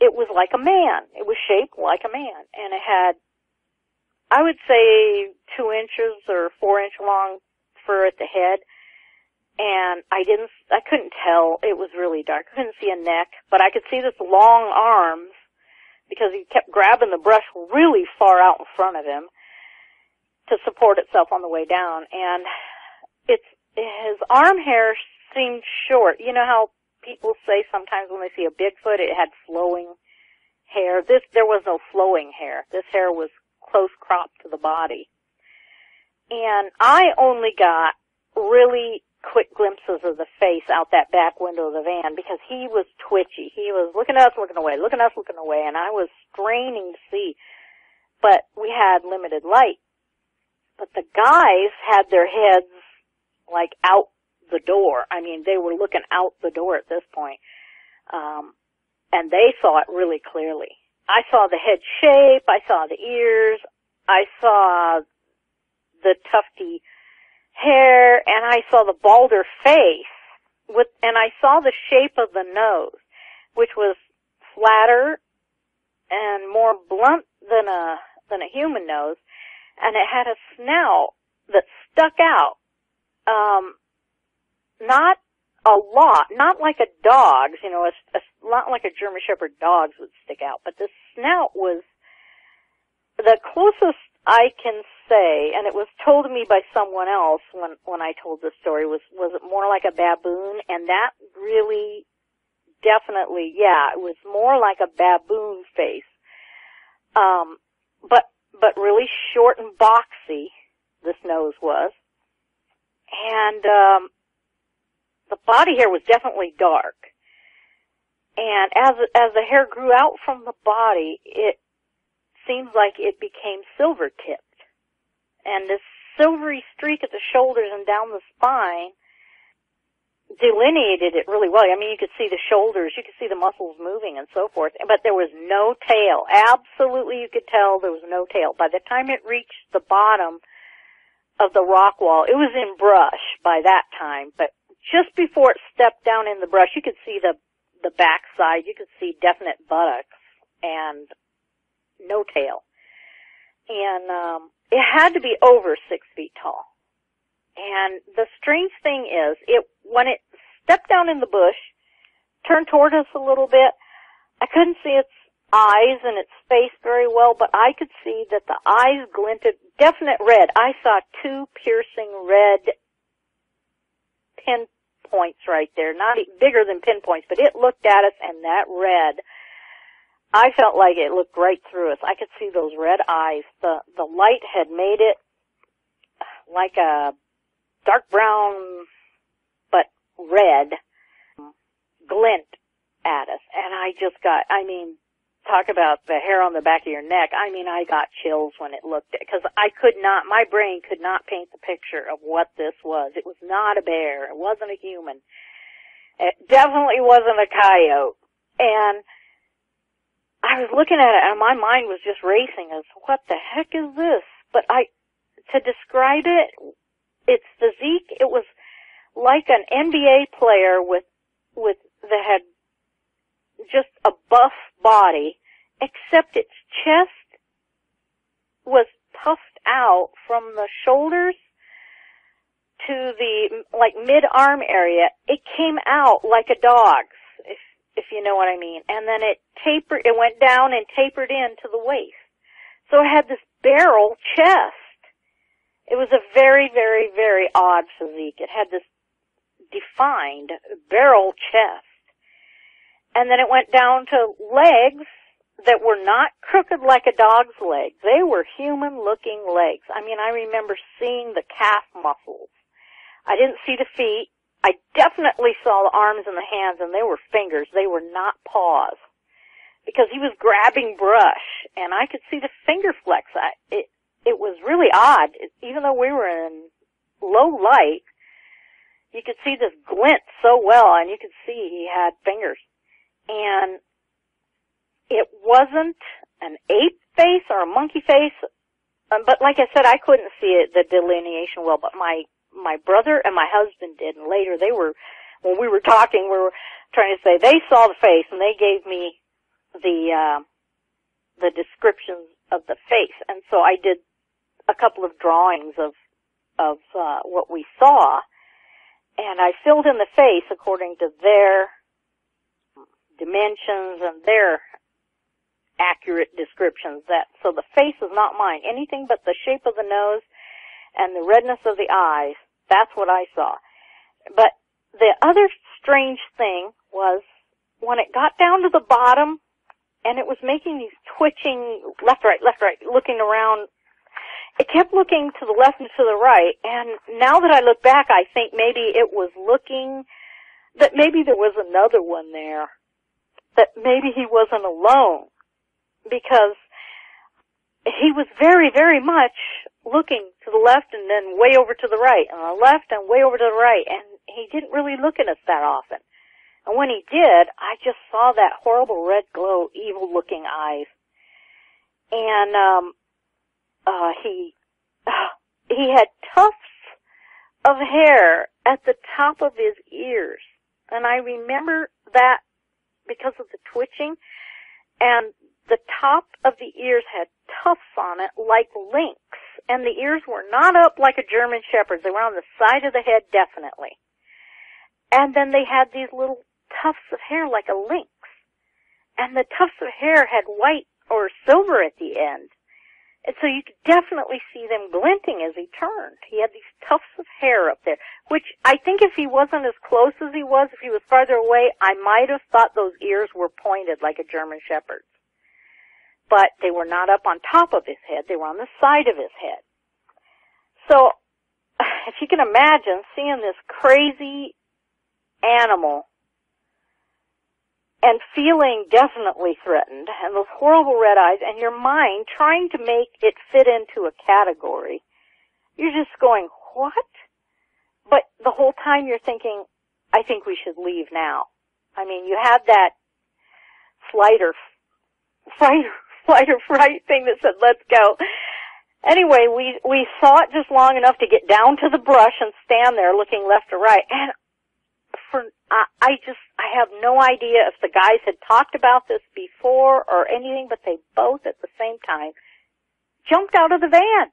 it was like a man. It was shaped like a man, and it had, I would say, 2 inches or 4 inch long fur at the head. And I couldn't tell. It was really dark. I couldn't see a neck, but I could see this long arms because he kept grabbing the brush really far out in front of him to support itself on the way down. And his arm hair seemed short. You know how people say sometimes when they see a Bigfoot, it had flowing hair. There was no flowing hair. This hair was close cropped to the body. And I only got really quick glimpses of the face out that back window of the van because he was twitchy. He was looking at us, looking away, looking at us, looking away, and I was straining to see. But we had limited light. But the guys had their heads like out the door. I mean, they were looking out the door at this point. And they saw it really clearly. I saw the head shape, I saw the ears, I saw the tufty hair, and I saw the balder face, and I saw the shape of the nose, which was flatter and more blunt than a human nose, and it had a snout that stuck out. Not a lot, not like a dog's, you know, not like a German Shepherd dog's would stick out, but the snout was the closest I can say, and it was told to me by someone else when I told this story, was it more like a baboon? And that really, definitely, yeah, it was more like a baboon face. But really short and boxy, this nose was. And, the body hair was definitely dark. And as the hair grew out from the body, it seems like it became silver tipped. And this silvery streak at the shoulders and down the spine delineated it really well. I mean, you could see the shoulders, you could see the muscles moving and so forth, but there was no tail. Absolutely, you could tell there was no tail. By the time it reached the bottom of the rock wall, it was in brush by that time, but just before it stepped down in the brush, you could see the backside, you could see definite buttocks and no tail. And it had to be over 6 feet tall. And the strange thing is, when it stepped down in the bush, turned toward us a little bit, I couldn't see its eyes and its face very well, but I could see that the eyes glinted definite red. I saw 2 piercing red pinpoints right there, not bigger than pinpoints, but it looked at us, and that red, I felt like it looked right through us. I could see those red eyes. The light had made it like a dark brown, but red glint at us. And I just got, talk about the hair on the back of your neck. I got chills when it looked at, because my brain could not paint the picture of what this was. It was not a bear. It wasn't a human. It definitely wasn't a coyote. And I was looking at it, and my mind was just racing as, what the heck is this? But to describe it, its physique, it was like an NBA player that had just a buff body, except its chest was puffed out from the shoulders to the, mid-arm area. It came out like a dog's, if you know what I mean. And then it went down and tapered in to the waist. So it had this barrel chest. It was a very, very, very odd physique. It had this defined barrel chest. And then it went down to legs that were not crooked like a dog's legs. They were human-looking legs. I remember seeing the calf muscles. I didn't see the feet. I definitely saw the arms and the hands, and they were fingers. They were not paws. Because he was grabbing brush, and I could see the finger flecks. It was really odd. Even though we were in low light, you could see this glint so well, and you could see he had fingers. And it wasn't an ape face or a monkey face, but like I said, I couldn't see the delineation well, but my brother and my husband did, and later when we were talking, we were trying to say they saw the face, and they gave me the descriptions of the face. And so I did a couple of drawings of what we saw, and I filled in the face according to their dimensions and their accurate descriptions. So the face is not mine. Anything but the shape of the nose and the redness of the eyes, that's what I saw. But the other strange thing was when it got down to the bottom and it was making these twitching left, right, looking around. It kept looking to the left and to the right, and now that I look back, I think maybe it was looking that maybe there was another one there, that maybe he wasn't alone, because he was very, very much looking to the left and then way over to the right, and the left and way over to the right, and he didn't really look at us that often. And when he did, I just saw that horrible red glow, evil-looking eyes. And he had tufts of hair at the top of his ears. And I remember that because of the twitching. And the top of the ears had tufts on it like lynx. And the ears were not up like a German shepherd's. They were on the side of the head, definitely. And then they had these little tufts of hair like a lynx. And the tufts of hair had white or silver at the end. And so you could definitely see them glinting as he turned. He had these tufts of hair up there, which I think if he wasn't as close as he was, if he was farther away, I might have thought those ears were pointed like a German shepherd's. But they were not up on top of his head. They were on the side of his head. So if you can imagine seeing this crazy animal and feeling definitely threatened, and those horrible red eyes, and your mind trying to make it fit into a category, you're just going, what? But the whole time you're thinking, I think we should leave now. I mean, you had that flight or fright thing that said, let's go. Anyway, we saw it just long enough to get down to the brush and stand there looking left or right, and I have no idea if the guys had talked about this before or anything, but they both at the same time jumped out of the van.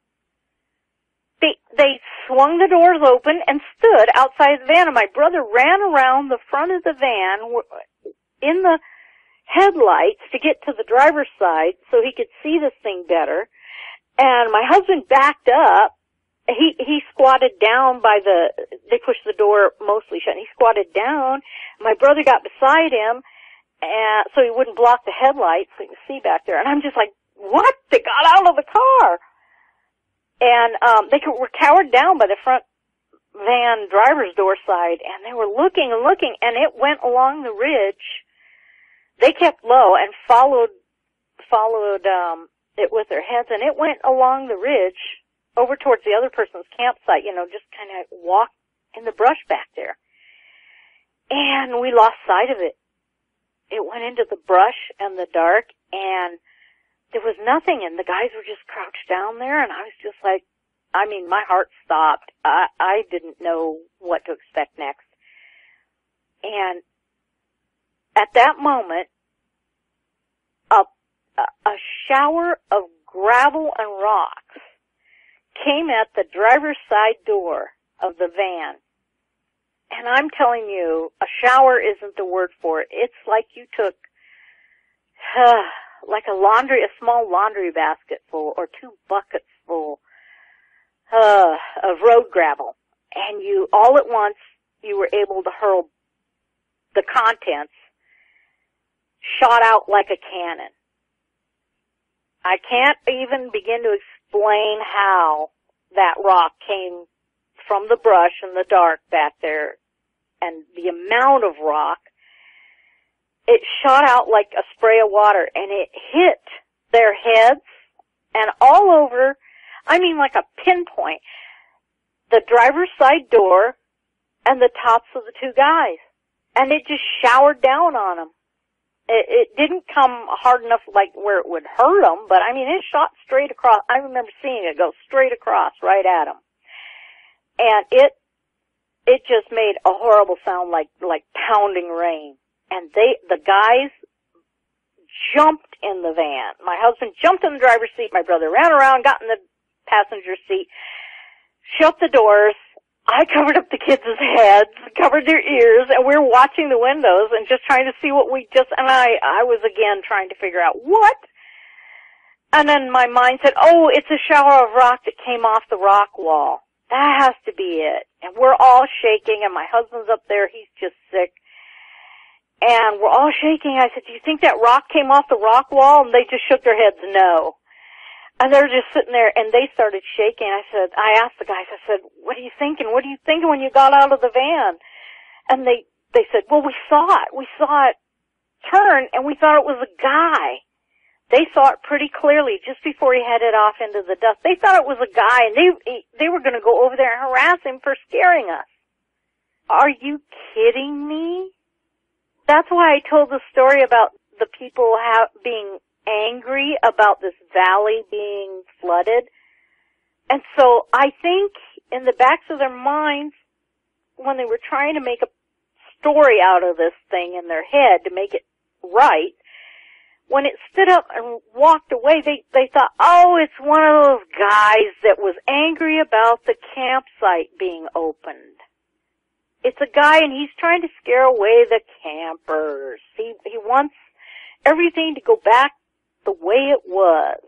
They swung the doors open and stood outside the van, and my brother ran around the front of the van in the headlights to get to the driver's side so he could see this thing better. And my husband backed up. He squatted down they pushed the door mostly shut, and he squatted down. My brother got beside him, so he wouldn't block the headlights so you could see back there. And I'm just like, what? They got out of the car. And, they were cowered down by the front van driver's door side, and they were looking and looking, and it went along the ridge. They kept low and followed, it with their heads, and it went along the ridge over towards the other person's campsite, just kind of walk in the brush back there. And we lost sight of it. It went into the brush and the dark, and there was nothing, and the guys were just crouched down there, and I was just like, my heart stopped. I didn't know what to expect next. And at that moment, a shower of gravel and rocks came at the driver's side door of the van. And I'm telling you, a shower isn't the word for it. It's like you took, like a small laundry basket full or 2 buckets full, of road gravel. And all at once, you were able to hurl the contents, shot out like a cannon. I can't even begin to explain how that rock came from the brush in the dark back there, and the amount of rock. It shot out like a spray of water, and it hit their heads and all over, like a pinpoint, the driver's side door and the tops of the 2 guys. And it just showered down on them. It didn't come hard enough like where it would hurt them, but it shot straight across. I remember seeing it go straight across right at them. And it just made a horrible sound like pounding rain. And the guys jumped in the van. My husband jumped in the driver's seat. My brother ran around, got in the passenger seat, shut the doors. I covered up the kids' heads, covered their ears, and we were watching the windows and just trying to see what and I was again trying to figure out what. And then my mind said, oh, it's a shower of rock that came off the rock wall. That has to be it. And we're all shaking, and my husband's up there. He's just sick. And we're all shaking. I said, do you think that rock came off the rock wall? And they just shook their heads, no. And they're just sitting there, and they started shaking. I asked the guys, I said, what are you thinking? What are you thinking when you got out of the van? And they said, well, we saw it. We saw it turn, and we thought it was a guy. They saw it pretty clearly just before he headed off into the dust. They thought it was a guy, and they were going to go over there and harass him for scaring us. Are you kidding me? That's why I told the story about the people being angry about this valley being flooded. And so I think in the backs of their minds, when they were trying to make a story out of this thing in their head to make it right, when it stood up and walked away, they thought, oh, it's one of those guys that was angry about the campsite being opened. It's a guy, and he's trying to scare away the campers. He wants everything to go back the way it was.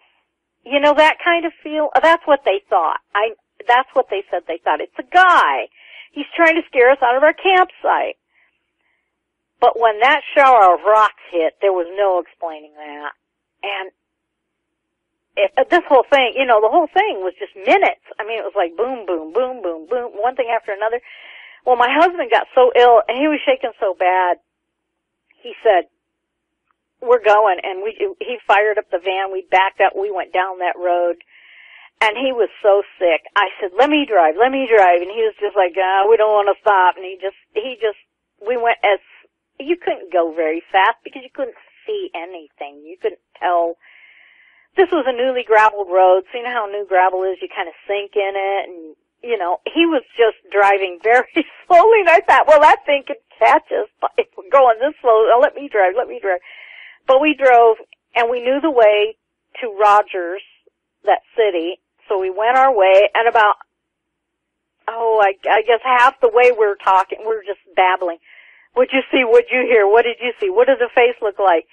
You know, that kind of feel. That's what they thought. That's what they said they thought. It's a guy. He's trying to scare us out of our campsite. But when that shower of rocks hit, there was no explaining that. And this whole thing, you know, the whole thing was just minutes. I mean, it was like boom, boom, boom, boom, boom, one thing after another. Well, my husband got so ill, and he was shaking so bad, he said, we're going, and he fired up the van, we backed up, we went down that road, and he was so sick. I said, let me drive, and he was just like, we don't want to stop, and we went you couldn't go very fast because you couldn't see anything, you couldn't tell. This was a newly gravelled road, so you know how new gravel is, you kind of sink in it, and you know, he was just driving very slowly, and I thought, well, that thing could catch us if we're going this slow. Let me drive. But we drove, and we knew the way to Rogers, that city, so we went our way, and about, I guess half the way we're just babbling. What'd you see? What'd you hear? What did you see? What did the face look like?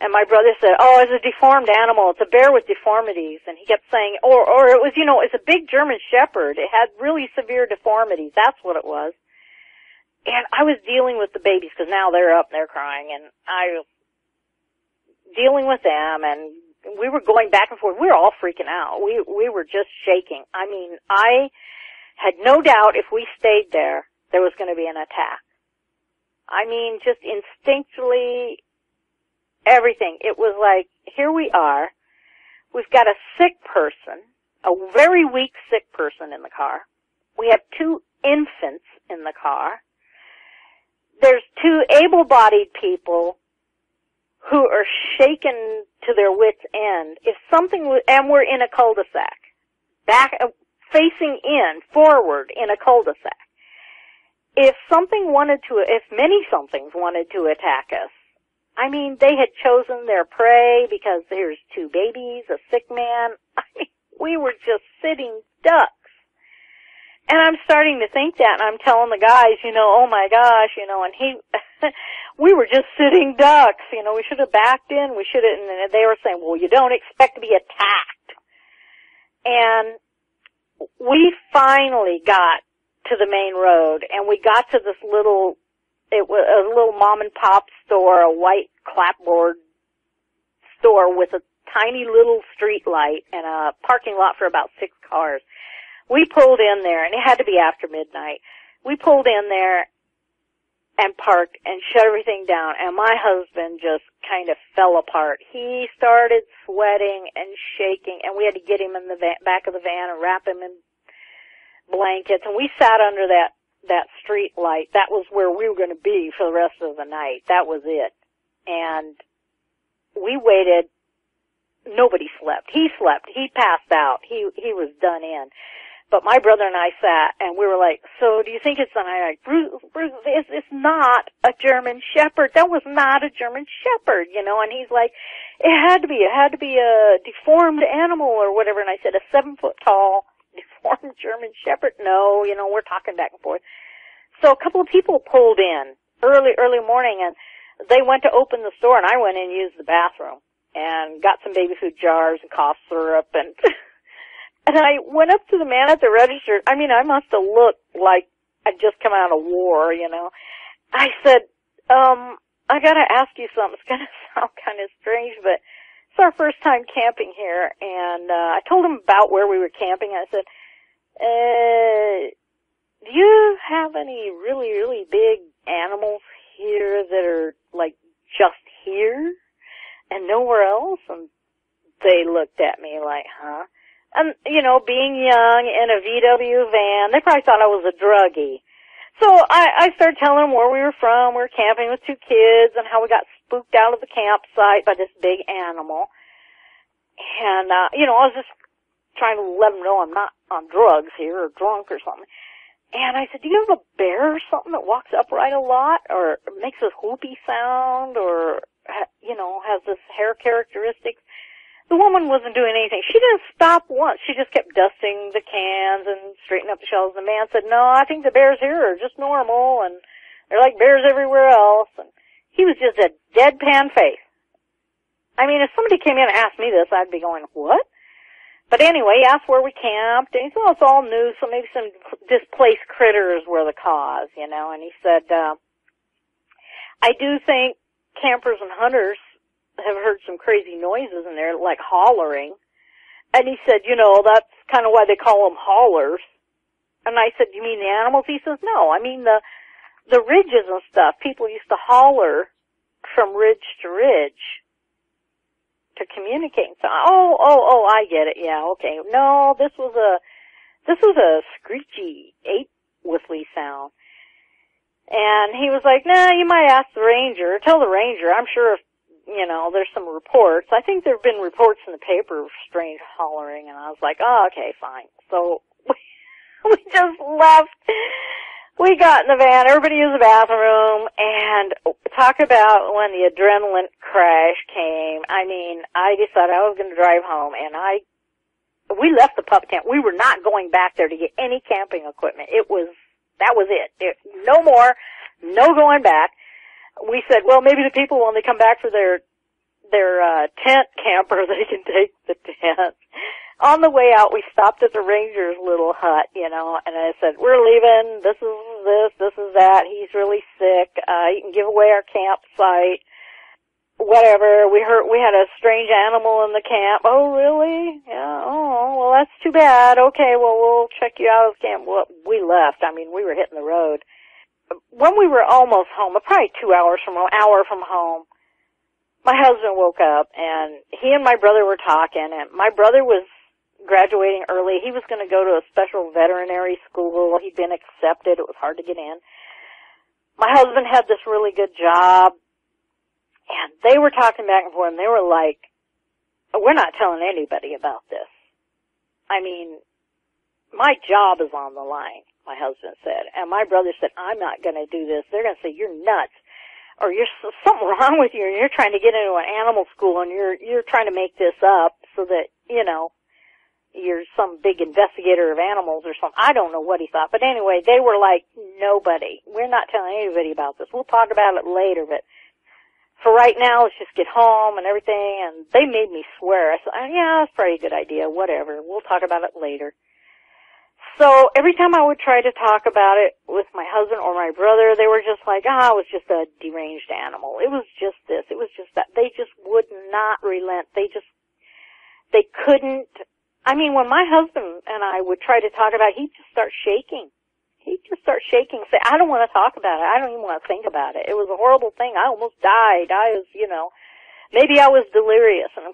And my brother said, oh, it's a deformed animal. It's a bear with deformities. And he kept saying, or it was, you know, it's a big German shepherd. It had really severe deformities. That's what it was. And I was dealing with the babies because now they're up and they're crying. And I was dealing with them, and we were going back and forth. We were all freaking out. We were just shaking. I mean, I had no doubt if we stayed there was going to be an attack. I mean, just instinctually, everything. It was like, here we are. We've got a sick person, a very weak sick person in the car. We have 2 infants in the car. There's 2 able-bodied people who are shaken to their wits' end. And we're in a cul-de-sac. Facing forward in a cul-de-sac. If many somethings wanted to attack us, I mean, they had chosen their prey because there's 2 babies, a sick man. I mean, we were just sitting ducks. And I'm starting to think that, and I'm telling the guys, you know, oh my gosh, you know, and we were just sitting ducks, you know, we should have backed in, and they were saying, well, you don't expect to be attacked. And we finally got to the main road, and we got to this it was a little mom and pop store, a white clapboard store with a tiny little street light and a parking lot for about 6 cars. We pulled in there, and it had to be after midnight. We pulled in there and parked and shut everything down, and my husband just kind of fell apart. He started sweating and shaking, and we had to get him in the back of the van and wrap him in blankets, and we sat under that street light. That was where we were going to be for the rest of the night. That was it. And we waited. Nobody slept. He slept. He passed out. He was done in. But my brother and I sat, and we were like, so do you think it's, and I'm like, Bruce, it's not a German Shepherd. That was not a German Shepherd, you know, and he's like, it had to be a deformed animal or whatever, and I said, a 7-foot-tall, deformed German Shepherd? No, you know, we're talking back and forth. So a couple of people pulled in early morning, and they went to open the store, and I went in and used the bathroom and got some baby food jars and cough syrup, and and I went up to the man at the register. I mean, I must have looked like I'd just come out of war, you know. I said, I gotta ask you something. It's gonna sound kind of strange, but it's our first time camping here, and I told him about where we were camping. I said, do you have any really, really big animals here that are, like, just here and nowhere else? And they looked at me like, huh? And, you know, being young in a VW van, they probably thought I was a druggie. So I started telling them where we were from. We were camping with 2 kids and how we got spooked out of the campsite by this big animal. And, you know, I was just trying to let them know I'm not on drugs here or drunk or something. And I said, do you have a bear or something that walks upright a lot or makes this whoopee sound or, you know, has this hair characteristics? The woman wasn't doing anything. She didn't stop once. She just kept dusting the cans and straightening up the shelves. The man said, no, I think the bears here are just normal, and they're like bears everywhere else. And he was just a deadpan face. I mean, if somebody came in and asked me this, I'd be going, what? But anyway, he asked where we camped, and he said, well, it's all new, so maybe some displaced critters were the cause, you know. And he said, I do think campers and hunters have heard some crazy noises in there, like hollering. And he said, you know, that's kind of why they call them haulers. And I said, you mean the animals? He says, no, I mean the ridges and stuff. People used to holler from ridge to ridge to communicate. So, oh, I get it. Yeah, okay. No, this was a screechy, 8-whistly sound. And he was like, nah, you might ask the ranger. Tell the ranger. I'm sure if, you know, there's some reports. I think there have been reports in the paper of strange hollering, and I was like, oh, okay, fine. So we just left. We got in the van. Everybody used the bathroom, and talk about when the adrenaline crash came. I mean, I decided I was going to drive home, and we left the pup tent. We were not going back there to get any camping equipment. That was it. No more, no going back. We said, well, maybe the people, when they come back for their tent camper, they can take the tent. On the way out, we stopped at the ranger's little hut, you know, and I said, we're leaving. This is that. He's really sick. You can give away our campsite. Whatever. We had a strange animal in the camp. Oh, really? Yeah. Oh, well, that's too bad. Okay, well, we'll check you out of the camp. Well, we left. I mean, we were hitting the road. When we were almost home, probably 2 hours from home, hour from home, my husband woke up, and he and my brother were talking, and my brother was graduating early. He was going to go to a special veterinary school. He'd been accepted. It was hard to get in. My husband had this really good job, and they were talking back and forth, and they were like, we're not telling anybody about this. I mean, my job is on the line, my husband said. And my brother said, I'm not going to do this. They're going to say, you're nuts. Or you're something wrong with you, and you're trying to get into an animal school, and you're trying to make this up so that, you know, you're some big investigator of animals or something. I don't know what he thought. But anyway, they were like, nobody. We're not telling anybody about this. We'll talk about it later, but for right now, let's just get home and everything. And they made me swear. I said, yeah, that's probably a good idea. Whatever. We'll talk about it later. So every time I would try to talk about it with my husband or my brother, they were just like, it was just a deranged animal. It was just this. It was just that. They just would not relent. They couldn't. I mean, when my husband and I would try to talk about it, he'd just start shaking. Say, I don't want to talk about it. I don't even want to think about it. It was a horrible thing. I almost died. I was, you know, maybe I was delirious. And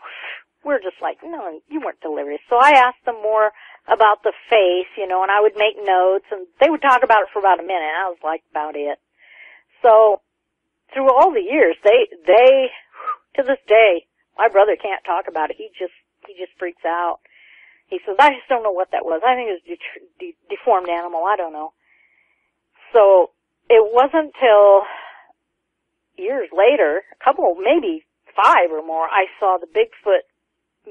we're just like, no, you weren't delirious. So I asked them more about the face, you know, and I would make notes, and they would talk about it for about a minute. I was like, about it. So through all the years, they to this day, my brother can't talk about it. He just freaks out. He says, I just don't know what that was. I think it was a deformed animal. I don't know. So it wasn't till years later, a couple, maybe 5 or more, I saw the Bigfoot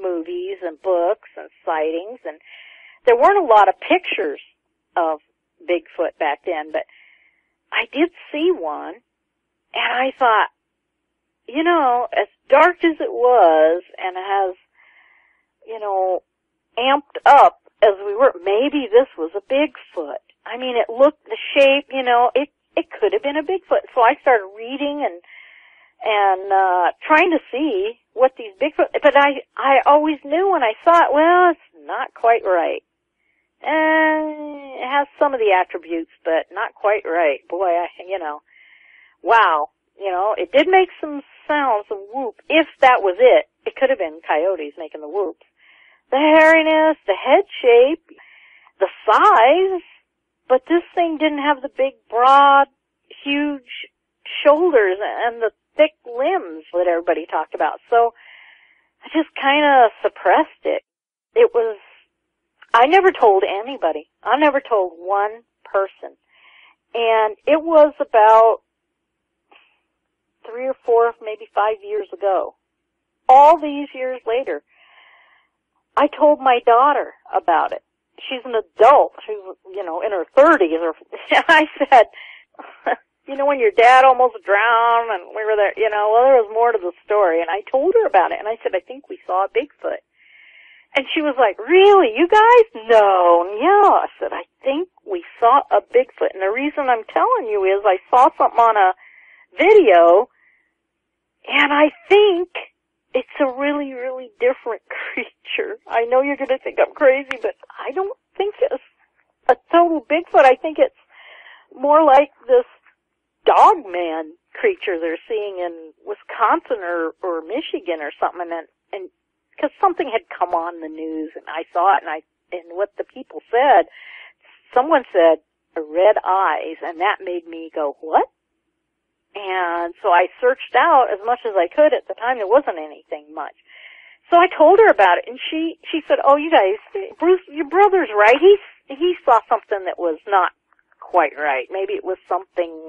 movies and books and sightings, and there weren't a lot of pictures of Bigfoot back then, but I did see one, and I thought, you know, as dark as it was, and has, you know, amped up as we were, maybe this was a Bigfoot. I mean, it looked, the shape, you know, it could have been a Bigfoot. So I started reading and trying to see what these Bigfoot, but I always knew when I saw it, well, it's not quite right. It has some of the attributes, but not quite right. Boy, you know, wow. You know, it did make some sounds, some whoop. If that was it, it could have been coyotes making the whoops. The hairiness, the head shape, the size, but this thing didn't have the big, broad, huge shoulders and the thick limbs that everybody talked about. So I just kind of suppressed it. It was, I never told anybody. I never told one person. And it was about 3 or 4, maybe 5 years ago. All these years later, I told my daughter about it. She's an adult. She's, you know, in her 30s. Or I said, you know, when your dad almost drowned and we were there, you know, well, there was more to the story. And I told her about it. And I said, I think we saw a Bigfoot. And she was like, really, you guys? No, yeah. I said, I think we saw a Bigfoot. And the reason I'm telling you is I saw something on a video, and I think it's a really, really different creature. I know you're going to think I'm crazy, but I don't think it's a total Bigfoot. I think it's more like this dogman creature they're seeing in Wisconsin or Michigan or something, and because something had come on the news, and I saw it, and what the people said, someone said red eyes, and that made me go, what? And so I searched out as much as I could. At the time, there wasn't anything much. So I told her about it, and she said, oh, you guys, Bruce, your brother's right. He saw something that was not quite right. Maybe it was something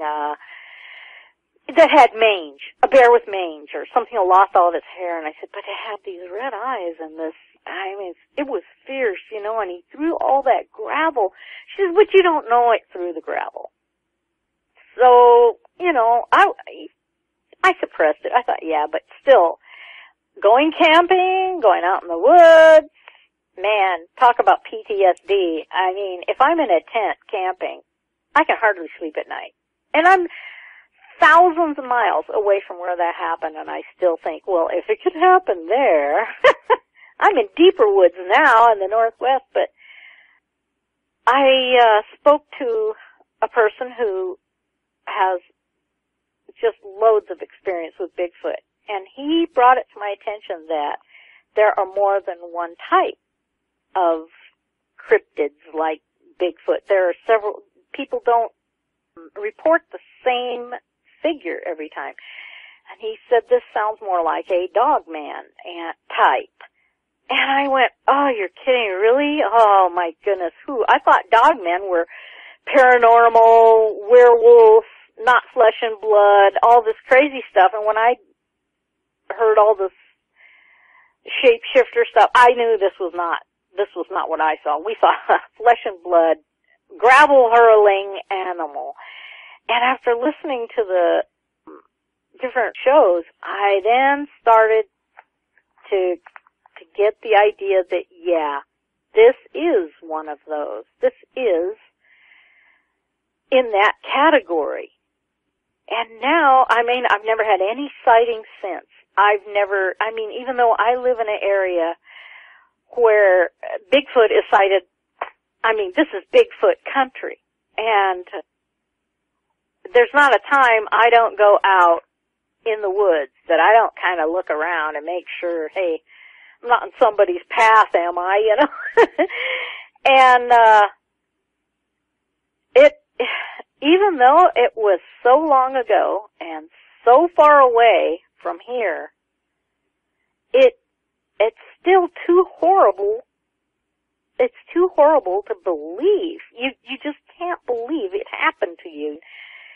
that had mange, a bear with mange, or something that lost all of its hair. And I said, but it had these red eyes and this, I mean, it was fierce, you know, and he threw all that gravel. She says, but you don't know it threw the gravel. So, you know, I suppressed it. I thought, yeah, but still, going camping, going out in the woods, man, talk about PTSD. I mean, if I'm in a tent camping, I can hardly sleep at night. And I'm thousands of miles away from where that happened, and I still think, well, if it could happen there, I'm in deeper woods now in the Northwest, but I spoke to a person who has just loads of experience with Bigfoot, and he brought it to my attention that there are more than one type of cryptids like Bigfoot. There are several. People don't report the same figure every time. And he said this sounds more like a dogman type. And I went, oh, you're kidding, really? Oh, my goodness. I thought dogmen were paranormal, werewolf, not flesh and blood, all this crazy stuff. And when I heard all this shapeshifter stuff, I knew this was not what I saw. We saw a flesh and blood, gravel hurling animal. And after listening to the different shows, I then started to get the idea that, yeah, this is one of those. This is in that category. And now, I mean, I've never had any sightings since. Even though I live in an area where Bigfoot is sighted, this is Bigfoot country. And there's not a time I don't go out in the woods that I don't kind of look around and make sure, hey, I'm not in somebody's path, am I, you know? And, even though it was so long ago and so far away from here, it's still too horrible it's too horrible to believe. You just can't believe it happened to you.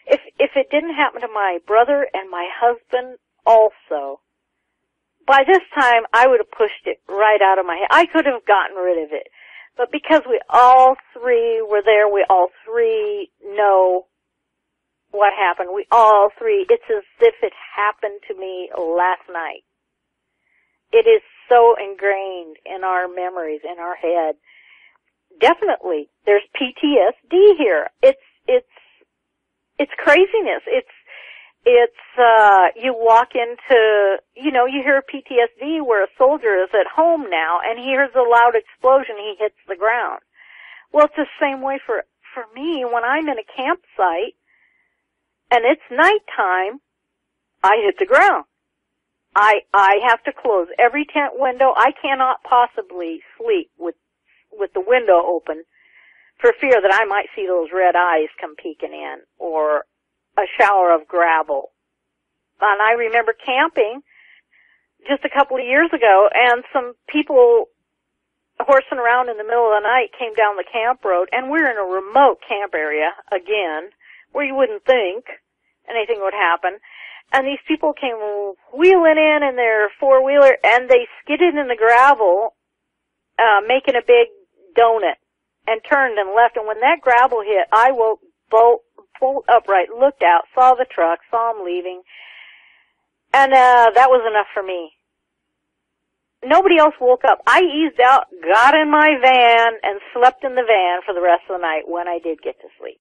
If it didn't happen to my brother and my husband also, by this time I would have pushed it right out of my head. I could have gotten rid of it. But because we all three were there, we all three know what happened. We all three, it's as if it happened to me last night. It is so ingrained in our memories, in our head. Definitely, there's PTSD here. It's craziness. You walk into, you hear PTSD where a soldier is at home now and he hears a loud explosion, he hits the ground. Well, it's the same way for me when I'm in a campsite and it's nighttime, I hit the ground. I have to close every tent window. I cannot possibly sleep with the window open for fear that I might see those red eyes come peeking in or a shower of gravel. And I remember camping just a couple of years ago, and some people horsing around in the middle of the night came down the camp road, and we're in a remote camp area, again, where you wouldn't think anything would happen. And these people came wheeling in their four-wheeler, and they skidded in the gravel, making a big donut, and turned and left. And when that gravel hit, I woke bolt upright, looked out, saw the truck, saw them leaving, and that was enough for me. Nobody else woke up. I eased out, got in my van, and slept in the van for the rest of the night when I did get to sleep.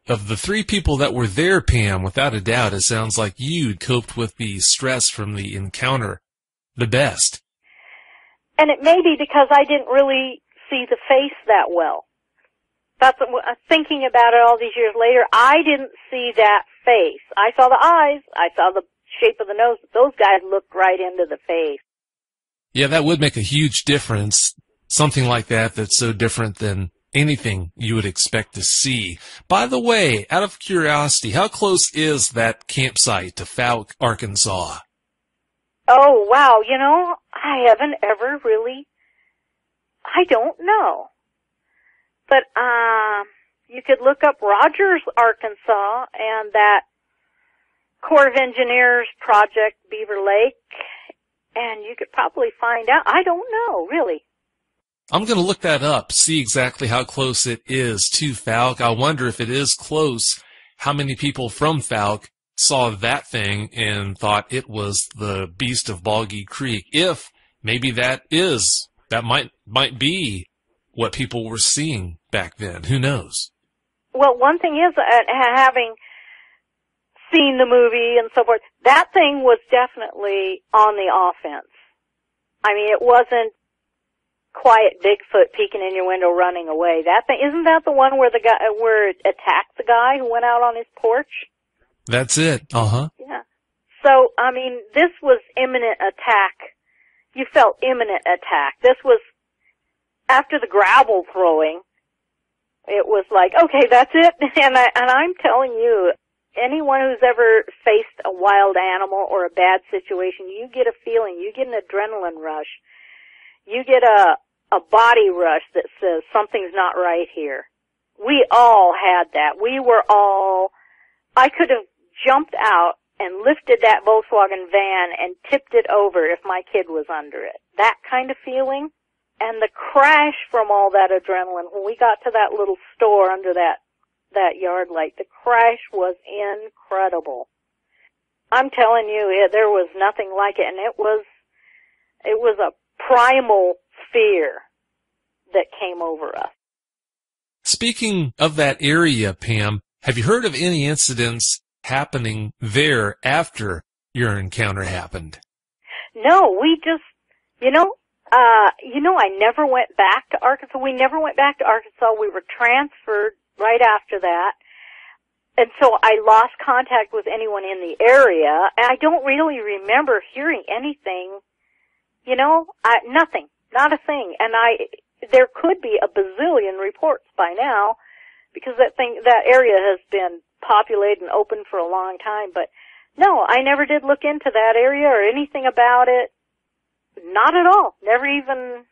Of the three people that were there, Pam, without a doubt, it sounds like you coped with the stress from the encounter the best. And it may be because I didn't really see the face that well. That's thinking about it all these years later. I didn't see that face. I saw the eyes. I saw the shape of the nose. But those guys looked right into the face. Yeah, that would make a huge difference. Something like that that's so different than anything you would expect to see. By the way, out of curiosity, how close is that campsite to Fouke, Arkansas? Oh, wow. I haven't ever really, I don't know. But you could look up Rogers, Arkansas, and that Corps of Engineers project, Beaver Lake, and you could probably find out. I don't know, really. I'm going to look that up, see exactly how close it is to Fouke. I wonder if it is close, how many people from Fouke saw that thing and thought it was the beast of Boggy Creek. If maybe that might be what people were seeing back then. Who knows? Well, one thing is, having seen the movie and so forth, that thing was definitely on the offense. I mean, it wasn't quiet Bigfoot peeking in your window running away. That thing, isn't that the one where it attacked the guy who went out on his porch? That's it. Uh-huh. Yeah. So, I mean, this was imminent attack. You felt imminent attack. This was after the gravel throwing. It was like, okay, that's it. And I'm telling you, anyone who's ever faced a wild animal or a bad situation, you get a feeling, you get an adrenaline rush. You get a body rush that says something's not right here. We all had that. I could have jumped out and lifted that Volkswagen van and tipped it over if my kid was under it. That kind of feeling. And the crash from all that adrenaline, when we got to that little store under that yard light, the crash was incredible. I'm telling you, there was nothing like it, and it was a primal fear that came over us. Speaking of that area, Pam, have you heard of any incidents happening there after your encounter happened? No, we just, I never went back to Arkansas. We never went back to Arkansas. We were transferred right after that. And so I lost contact with anyone in the area. And I don't really remember hearing anything, nothing, not a thing. And there could be a bazillion reports by now because that area has been populated and open for a long time. But no, I never did look into that area or anything about it. Not at all. Never even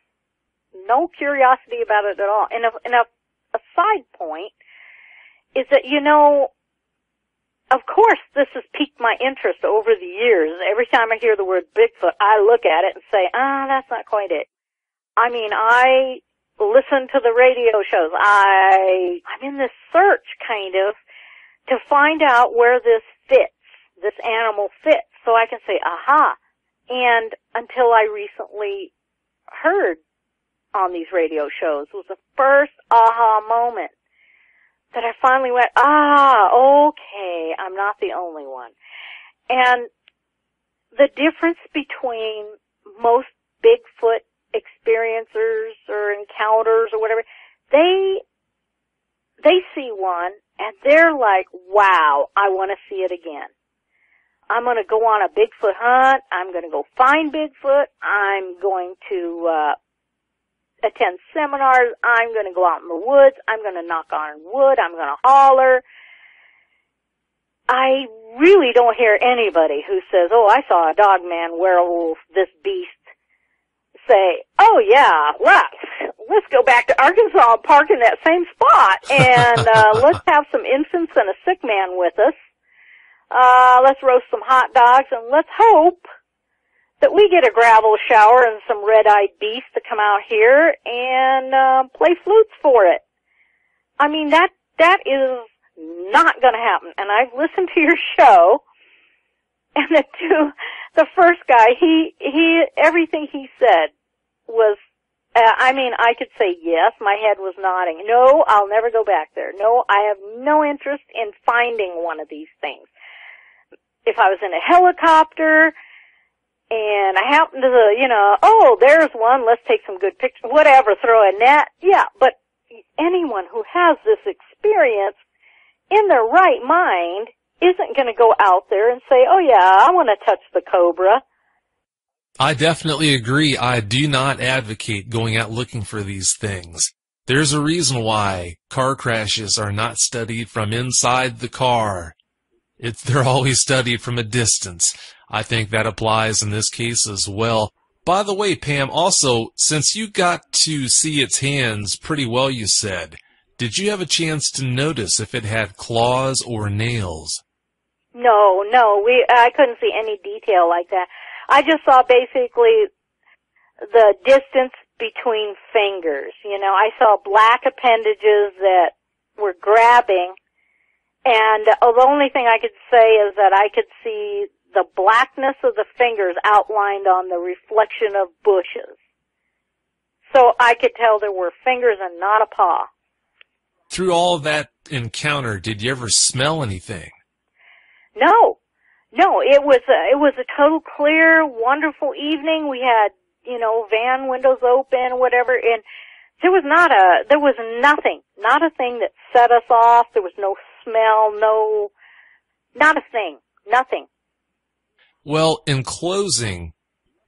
no curiosity about it at all. And a side point is that, you know, of course this has piqued my interest over the years. Every time I hear the word Bigfoot, I look at it and say, that's not quite it. I mean, I listen to the radio shows. I'm in this search, kind of, to find out where this fits, this animal fits, so I can say, aha. And until I recently heard on these radio shows was the first aha moment that I finally went, okay, I'm not the only one. And the difference between most Bigfoot experiencers or encounters or whatever, they see one and they're like, wow, I want to see it again. I'm going to go on a Bigfoot hunt. I'm going to go find Bigfoot. I'm going to attend seminars. I'm going to go out in the woods. I'm going to knock on wood. I'm going to holler. I really don't hear anybody who says, oh, I saw a dogman, werewolf, this beast, say, oh, yeah, let's go back to Arkansas and park in that same spot, and let's have some infants and a sick man with us. Let's roast some hot dogs, and let's hope that we get a gravel shower and some red-eyed beasts to come out here and play flutes for it. I mean, that is not going to happen. And I've listened to your show, and the first guy, he everything he said was, I could say yes, my head was nodding. No, I'll never go back there. No, I have no interest in finding one of these things. If I was in a helicopter and I happened to, there's one, let's take some good pictures, whatever, throw a net, yeah, but anyone who has this experience in their right mind isn't going to go out there and say, oh yeah, I want to touch the cobra. I definitely agree. I do not advocate going out looking for these things. There's a reason why car crashes are not studied from inside the car. They're always studied from a distance. I think that applies in this case as well. By the way, Pam, also, since you got to see its hands pretty well, you said, did you have a chance to notice if it had claws or nails? No, I couldn't see any detail like that. I just saw basically the distance between fingers. I saw black appendages that were grabbing, and the only thing I could say is that I could see the blackness of the fingers outlined on the reflection of bushes. So I could tell there were fingers and not a paw. Through all of that encounter, did you ever smell anything? No, it was a total clear, wonderful evening. We had, van windows open, whatever, and there was nothing, not a thing that set us off. There was no smell, not a thing, nothing. Well, in closing,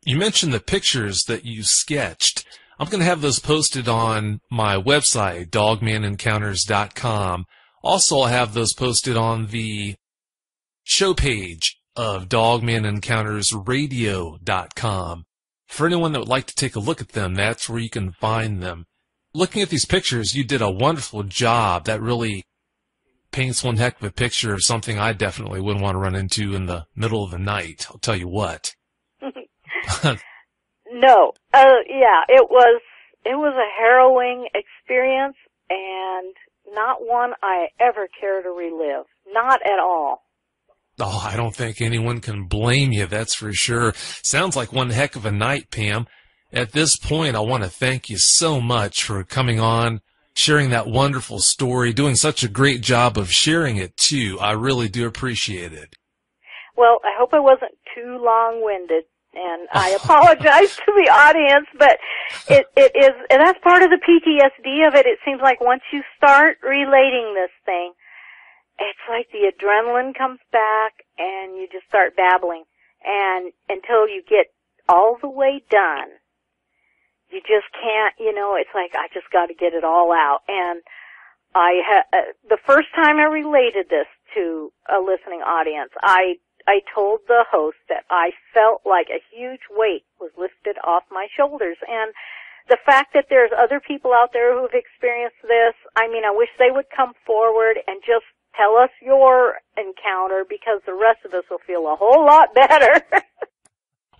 you mentioned the pictures that you sketched. I'm going to have those posted on my website, dogmanencounters.com. Also, I'll have those posted on the show page of dogmanencountersradio.com. For anyone that would like to take a look at them, that's where you can find them. Looking at these pictures, you did a wonderful job. That really paints one heck of a picture of something I definitely wouldn't want to run into in the middle of the night. I'll tell you what. No. Yeah, it was a harrowing experience and not one I ever care to relive. Not at all. Oh, I don't think anyone can blame you, that's for sure. Sounds like one heck of a night, Pam. At this point, I want to thank you so much for coming on, sharing that wonderful story, doing such a great job of sharing it, too. I really do appreciate it. Well, I hope I wasn't too long-winded, and I apologize to the audience, but it is, and that's part of the PTSD of it. It seems like once you start relating this thing, it's like the adrenaline comes back, and you just start babbling, and until you get all the way done, you just can't, it's like, I just got to get it all out. And the first time I related this to a listening audience, I told the host that I felt like a huge weight was lifted off my shoulders. And the fact that there's other people out there who've experienced this, I mean, I wish they would come forward and just tell us your encounter, because the rest of us will feel a whole lot better.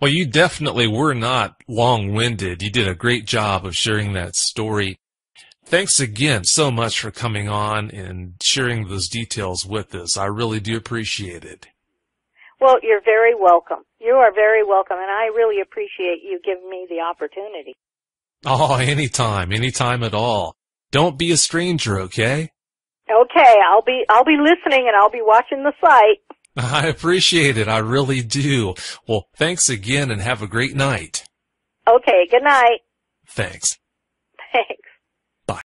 Well, you definitely were not long-winded. You did a great job of sharing that story. Thanks again so much for coming on and sharing those details with us. I really do appreciate it. Well, you're very welcome. You are very welcome, and I really appreciate you giving me the opportunity. Oh, anytime at all. Don't be a stranger, okay? Okay, I'll be listening, and I'll be watching the site. I appreciate it. I really do. Well, thanks again and have a great night. Okay, good night. Thanks.